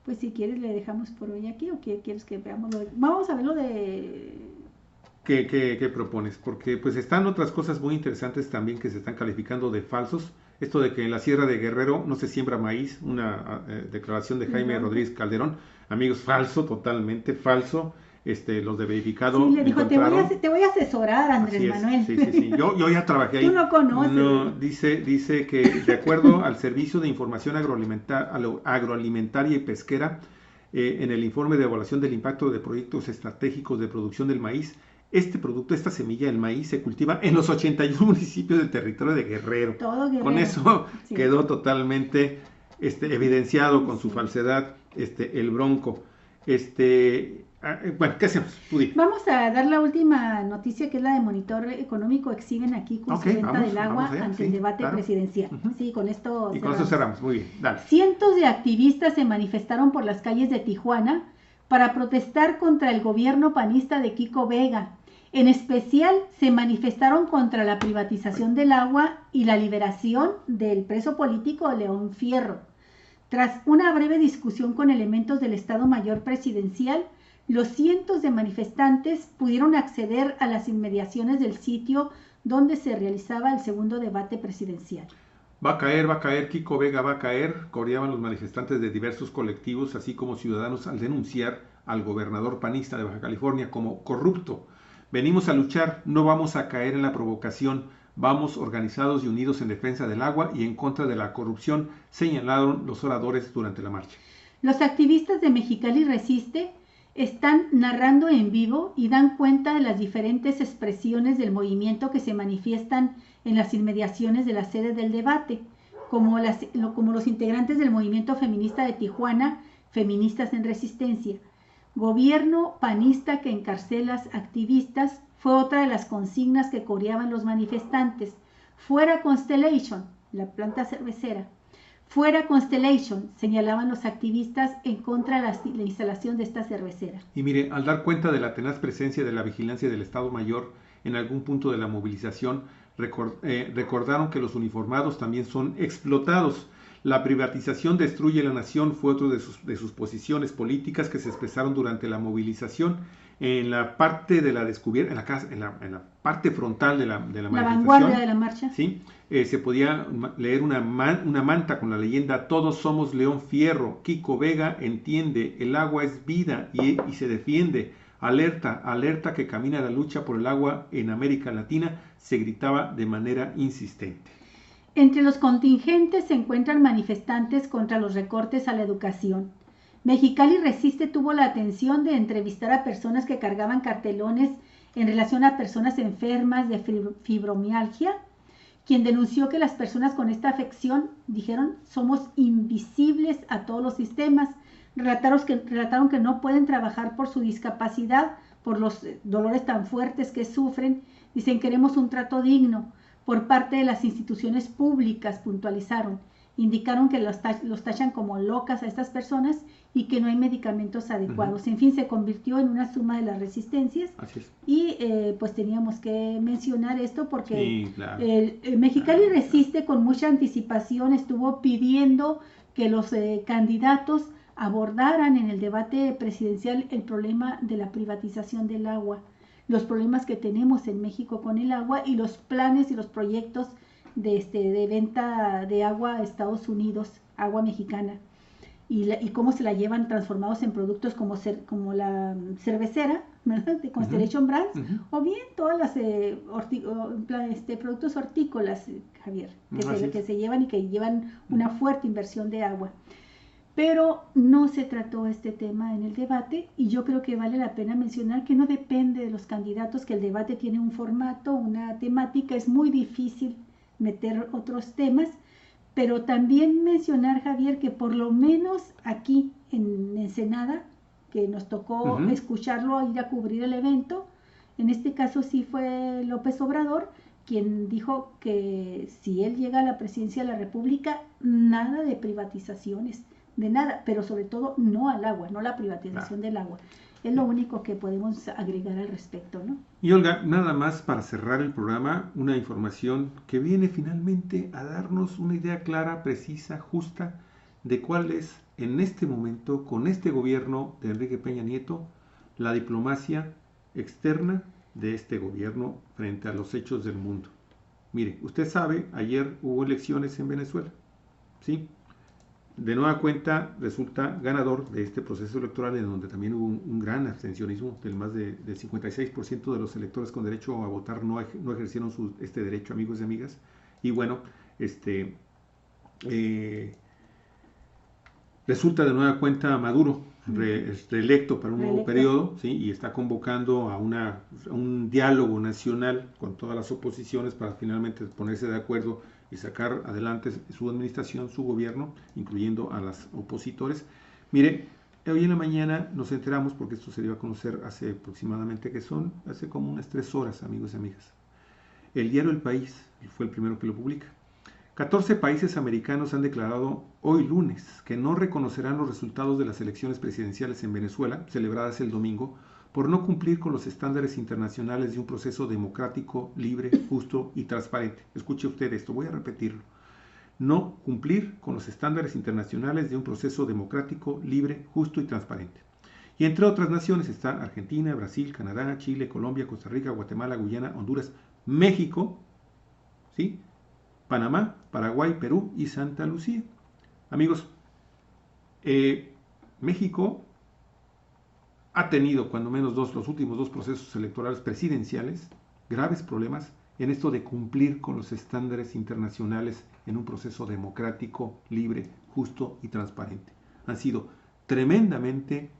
Pues si quieres le dejamos por hoy aquí, o quieres que veamos vamos a ver lo de... ¿Qué propones? Porque pues están otras cosas muy interesantes también que se están calificando de falsos. Esto de que en la Sierra de Guerrero no se siembra maíz, una declaración de Jaime Rodríguez Calderón. Amigos, falso, totalmente falso. Los de verificado. Sí, le dijo, te voy a asesorar, Andrés Manuel. Sí. Yo ya trabajé ahí. Tú no conoces. No, dice que de acuerdo al Servicio de Información Agroalimentaria y Pesquera, en el informe de evaluación del impacto de proyectos estratégicos de producción del maíz, este producto, esta semilla, el maíz, se cultiva en los 81 municipios del territorio de Guerrero. Todo Guerrero. Con eso quedó totalmente evidenciado con su falsedad el Bronco. Bueno, ¿qué hacemos? Vamos a dar la última noticia, que es la de Monitor Económico. Exhiben aquí con su venta del agua ante el debate presidencial. Sí, con esto y cerramos. Con eso cerramos, muy bien, dale. Cientos de activistas se manifestaron por las calles de Tijuana para protestar contra el gobierno panista de Kiko Vega. En especial, se manifestaron contra la privatización del agua y la liberación del preso político León Fierro. Tras una breve discusión con elementos del Estado Mayor Presidencial, los cientos de manifestantes pudieron acceder a las inmediaciones del sitio donde se realizaba el segundo debate presidencial. Va a caer, Kiko Vega va a caer, coreaban los manifestantes de diversos colectivos, así como ciudadanos, al denunciar al gobernador panista de Baja California como corrupto. Venimos a luchar, no vamos a caer en la provocación, vamos organizados y unidos en defensa del agua y en contra de la corrupción, señalaron los oradores durante la marcha. Los activistas de Mexicali Resiste están narrando en vivo y dan cuenta de las diferentes expresiones del movimiento que se manifiestan en las inmediaciones de la sede del debate, como los integrantes del movimiento feminista de Tijuana, Feministas en Resistencia. Gobierno panista que encarcela activistas fue otra de las consignas que coreaban los manifestantes. Fuera Constellation, la planta cervecera. Fuera Constellation, señalaban los activistas en contra de la instalación de esta cervecera. Y mire, al dar cuenta de la tenaz presencia de la vigilancia del Estado Mayor en algún punto de la movilización, recordaron que los uniformados también son explotados. La privatización destruye la nación fue otro de sus posiciones políticas que se expresaron durante la movilización. En la parte de la descubierta, en la parte frontal de la manifestación, la vanguardia de la marcha, ¿sí? Se podía leer una manta con la leyenda: todos somos León Fierro, Kiko Vega entiende, el agua es vida y se defiende, alerta que camina la lucha por el agua en América Latina, se gritaba de manera insistente. Entre los contingentes se encuentran manifestantes contra los recortes a la educación. Mexicali Resiste tuvo la atención de entrevistar a personas que cargaban cartelones en relación a personas enfermas de fibromialgia, quien denunció que las personas con esta afección, dijeron, somos invisibles a todos los sistemas. Relataron que no pueden trabajar por su discapacidad, por los dolores tan fuertes que sufren. Dicen, queremos un trato digno por parte de las instituciones públicas, puntualizaron. Indicaron que los tachan como locas a estas personas y que no hay medicamentos adecuados. En fin, se convirtió en una suma de las resistencias. Así es. Y pues teníamos que mencionar esto porque sí, claro, Mexicali Resiste con mucha anticipación estuvo pidiendo que los candidatos abordaran en el debate presidencial el problema de la privatización del agua, los problemas que tenemos en México con el agua y los planes y los proyectos de venta de agua a Estados Unidos, agua mexicana, y cómo se la llevan transformados en productos como la cervecera, ¿verdad? De Constellation Brands, o bien todas las productos hortícolas, Javier, que se llevan y que llevan una fuerte inversión de agua. Pero no se trató este tema en el debate y yo creo que vale la pena mencionar que no depende de los candidatos, que el debate tiene un formato, una temática, es muy difícil meter otros temas, pero también mencionar, Javier, que por lo menos aquí en Ensenada, que nos tocó escucharlo, ir a cubrir el evento, en este caso sí fue López Obrador, quien dijo que si él llega a la presidencia de la República, nada de privatizaciones, de nada, pero sobre todo no al agua, no la privatización del agua. Es lo único que podemos agregar al respecto, ¿no? Y Olga, nada más para cerrar el programa, una información que viene finalmente a darnos una idea clara, precisa, justa de cuál es en este momento, con este gobierno de Enrique Peña Nieto, la diplomacia externa de este gobierno frente a los hechos del mundo. Mire, usted sabe, ayer hubo elecciones en Venezuela, ¿sí? De nueva cuenta resulta ganador de este proceso electoral, en donde también hubo un gran abstencionismo, del más del 56% de los electores con derecho a votar no ejercieron este derecho, amigos y amigas. Y bueno, resulta de nueva cuenta Maduro reelecto para un nuevo periodo, ¿sí? Y está convocando a un diálogo nacional con todas las oposiciones para finalmente ponerse de acuerdo y sacar adelante su administración, su gobierno, incluyendo a los opositores. Mire, hoy en la mañana nos enteramos, porque esto se dio a conocer hace aproximadamente, hace como unas 3 horas, amigos y amigas. El diario El País fue el primero que lo publica. 14 países americanos han declarado hoy lunes que no reconocerán los resultados de las elecciones presidenciales en Venezuela, celebradas el domingo, por no cumplir con los estándares internacionales de un proceso democrático, libre, justo y transparente. Escuche usted esto, voy a repetirlo. No cumplir con los estándares internacionales de un proceso democrático, libre, justo y transparente. Y entre otras naciones están Argentina, Brasil, Canadá, Chile, Colombia, Costa Rica, Guatemala, Guyana, Honduras, México, ¿sí? Panamá, Paraguay, Perú y Santa Lucía. Amigos, México ha tenido cuando menos los últimos 2 procesos electorales presidenciales graves problemas en esto de cumplir con los estándares internacionales en un proceso democrático, libre, justo y transparente. Han sido tremendamente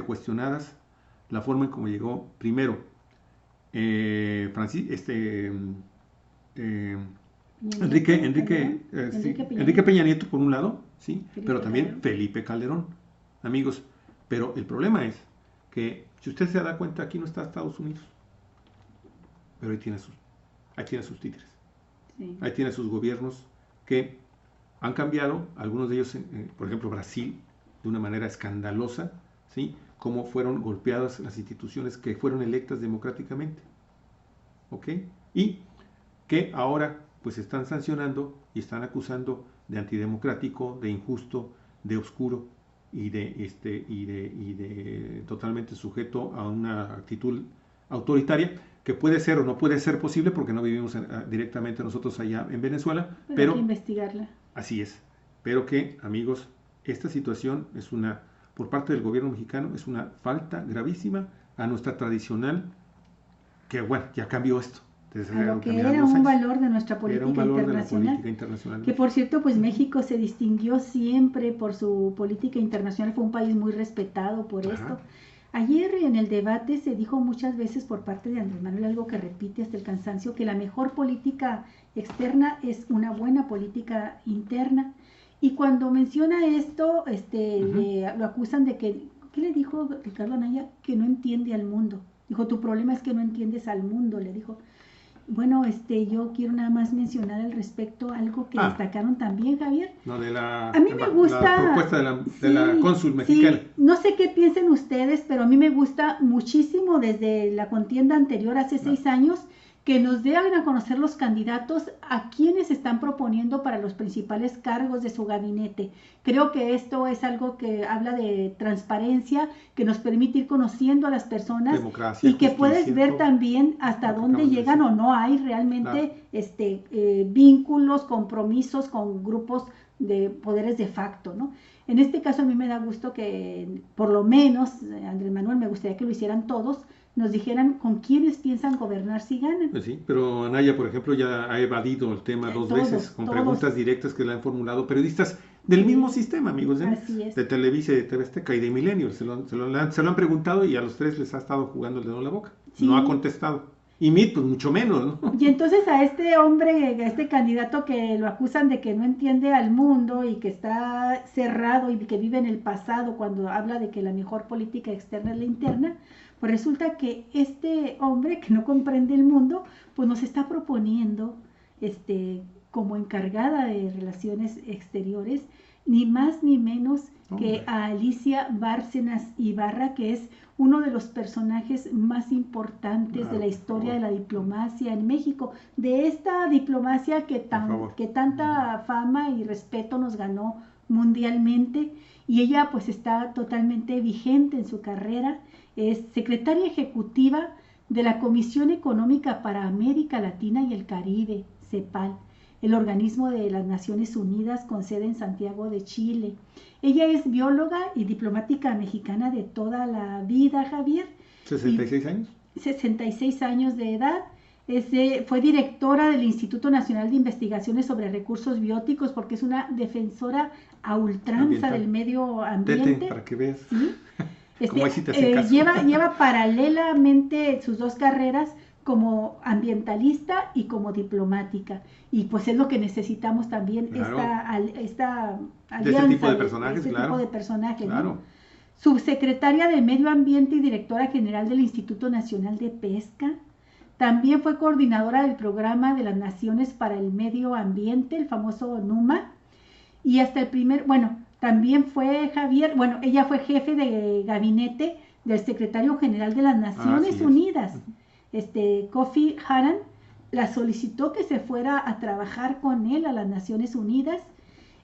cuestionadas la forma en cómo llegó primero Enrique Peña Nieto por un lado, ¿sí? Pero también Felipe Calderón, amigos. Pero el problema es que, si usted se da cuenta, aquí no está Estados Unidos, pero ahí tiene sus títeres, sí. Ahí tiene sus gobiernos que han cambiado, algunos de ellos, por ejemplo Brasil, de una manera escandalosa, ¿sí? Cómo fueron golpeadas las instituciones que fueron electas democráticamente, ¿ok? Y que ahora pues están sancionando y están acusando de antidemocrático, de injusto, de oscuro y de totalmente sujeto a una actitud autoritaria, que puede ser o no puede ser posible porque no vivimos directamente nosotros allá en Venezuela, pero hay que investigarla. Así es, pero que, amigos, esta situación por parte del gobierno mexicano, es una falta gravísima a nuestra tradicional, que bueno, ya cambió esto. A lo que era un valor de nuestra política internacional, que por cierto, pues México se distinguió siempre por su política internacional, fue un país muy respetado por esto. Ayer en el debate se dijo muchas veces por parte de Andrés Manuel, algo que repite hasta el cansancio, que la mejor política externa es una buena política interna. Y cuando menciona esto, lo acusan de que, ¿qué le dijo Ricardo Anaya? Que no entiende al mundo. Dijo, tu problema es que no entiendes al mundo, le dijo. Bueno, yo quiero nada más mencionar al respecto algo que destacaron también, Javier. No, a mí me gusta la propuesta de la cónsul mexicana. Sí, no sé qué piensen ustedes, pero a mí me gusta muchísimo desde la contienda anterior, hace 6 años, que nos den a conocer los candidatos a quienes están proponiendo para los principales cargos de su gabinete. Creo que esto es algo que habla de transparencia, que nos permite ir conociendo a las personas, democracia, y que puedes ver también hasta dónde llegan o no hay realmente vínculos, compromisos con grupos de poderes de facto, ¿no? En este caso a mí me da gusto que por lo menos, Andrés Manuel, me gustaría que lo hicieran todos, nos dijeran con quiénes piensan gobernar si ganan. Pues sí, pero Anaya, por ejemplo, ya ha evadido el tema 2 veces con preguntas directas que le han formulado periodistas del mismo sistema, amigos, de Televisa y de TV Azteca y de Milenio. Se lo han preguntado y a los 3 les ha estado jugando el dedo en la boca. Sí. No ha contestado. Y Mit, pues mucho menos, ¿no? Y entonces a este hombre, a este candidato que lo acusan de que no entiende al mundo y que está cerrado y que vive en el pasado cuando habla de que la mejor política externa es la interna, pues resulta que este hombre que no comprende el mundo, pues nos está proponiendo como encargada de relaciones exteriores ni más ni menos que Hombre. a Alicia Bárcenas Ibarra, que es uno de los personajes más importantes de la historia de la diplomacia en México, de esta diplomacia que tanta fama y respeto nos ganó mundialmente, y ella pues está totalmente vigente en su carrera. Es secretaria ejecutiva de la Comisión Económica para América Latina y el Caribe, CEPAL, el organismo de las Naciones Unidas con sede en Santiago de Chile. Ella es bióloga y diplomática mexicana de toda la vida, Javier. ¿66 años? 66 años de edad. Fue directora del Instituto Nacional de Investigaciones sobre Recursos Bióticos, porque es una defensora a ultranza del medio ambiente. Tete, para que veas. ¿Sí? Caso. Lleva paralelamente sus dos carreras como ambientalista y como diplomática, y pues es lo que necesitamos también, claro, esta alianza de este tipo de personajes, tipo de personajes, claro. ¿no? Subsecretaria de Medio Ambiente y directora general del Instituto Nacional de Pesca. También fue coordinadora del Programa de las Naciones para el Medio Ambiente, el famoso NUMA, y hasta también fue Javier, ella fue jefe de gabinete del secretario general de las Naciones Unidas. Kofi Annan la solicitó que se fuera a trabajar con él a las Naciones Unidas.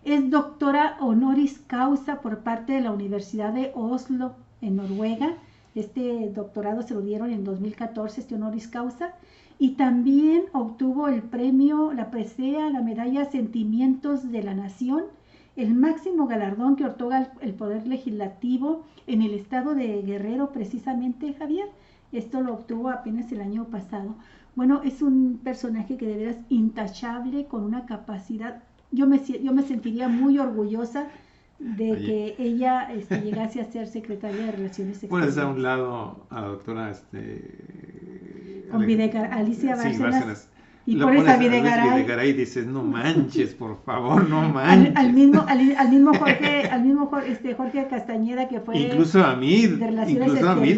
Es doctora honoris causa por parte de la Universidad de Oslo, en Noruega. Este doctorado se lo dieron en 2014, honoris causa. Y también obtuvo el premio, la presea, la medalla Sentimientos de la Nación, el máximo galardón que otorga el Poder Legislativo en el estado de Guerrero, precisamente, Javier. Esto lo obtuvo apenas el año pasado. Bueno, es un personaje que de veras intachable, con una capacidad. Yo me sentiría muy orgullosa de que ella llegase a ser secretaria de Relaciones Exteriores. Pones a un lado a la doctora Alicia Bárcenas. Y pones a Videgaray y dices, no manches, por favor, no manches. Al mismo Jorge Castañeda, que fue incluso a mí,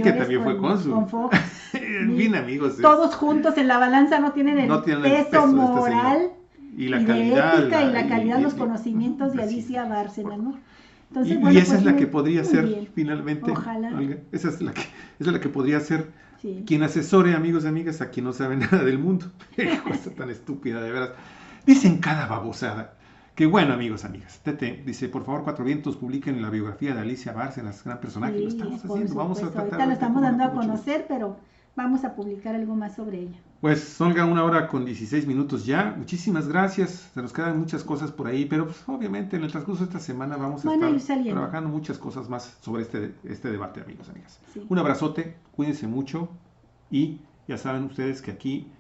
que también fue cónsul. Con Fox. En fin, amigos. Todos juntos en la balanza no tienen el peso moral y la calidad, de ética y la calidad, los conocimientos de Alicia Bárcenas, ¿no? Entonces, y esa es la que podría ser finalmente. Ojalá. Esa es la que podría ser. Sí. Quien asesore, amigos y amigas, a quien no sabe nada del mundo. Qué cosa tan estúpida, de veras. Dicen cada babosada. Que bueno, amigos, amigas. Tete dice, por favor, Cuatro Vientos, publiquen la biografía de Alicia Bárcenas, gran personaje. Sí, lo estamos haciendo. Vamos a tratar. Ahorita lo estamos dando a conocer, pero vamos a publicar algo más sobre ella. Pues son 1:16 ya. Muchísimas gracias. Se nos quedan muchas cosas por ahí, pero pues, obviamente en el transcurso de esta semana vamos a estar trabajando muchas cosas más sobre este debate, amigos y amigas. Sí. Un abrazote, cuídense mucho y ya saben ustedes que aquí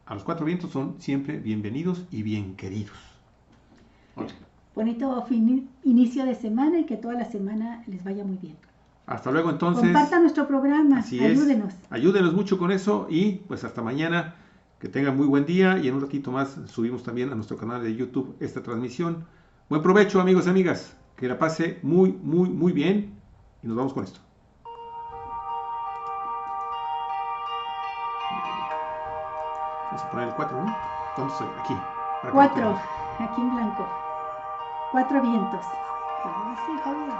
a los Cuatro Vientos son siempre bienvenidos y bien queridos. Okay. Bonito inicio de semana y que toda la semana les vaya muy bien. Hasta luego, entonces. Compartan nuestro programa, ayúdenos. Ayúdenos mucho con eso y pues hasta mañana. Que tengan muy buen día y en un ratito más subimos también a nuestro canal de YouTube esta transmisión. Buen provecho, amigos y amigas. Que la pase muy, muy, muy bien y nos vamos con esto. Vamos a poner el 4, ¿no? ¿Dónde estoy? Aquí. 4, aquí en blanco. 4 vientos. Sí, Javier.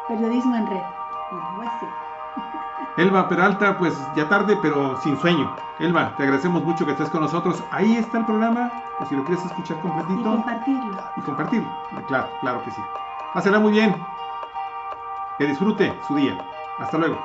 Periodismo en red. Así. Elba Peralta, pues ya tarde, pero sin sueño. Elba, te agradecemos mucho que estés con nosotros. Ahí está el programa, pues si lo quieres escuchar completito. Y compartirlo. Claro que sí. Pásenla muy bien. Que disfrute su día. Hasta luego.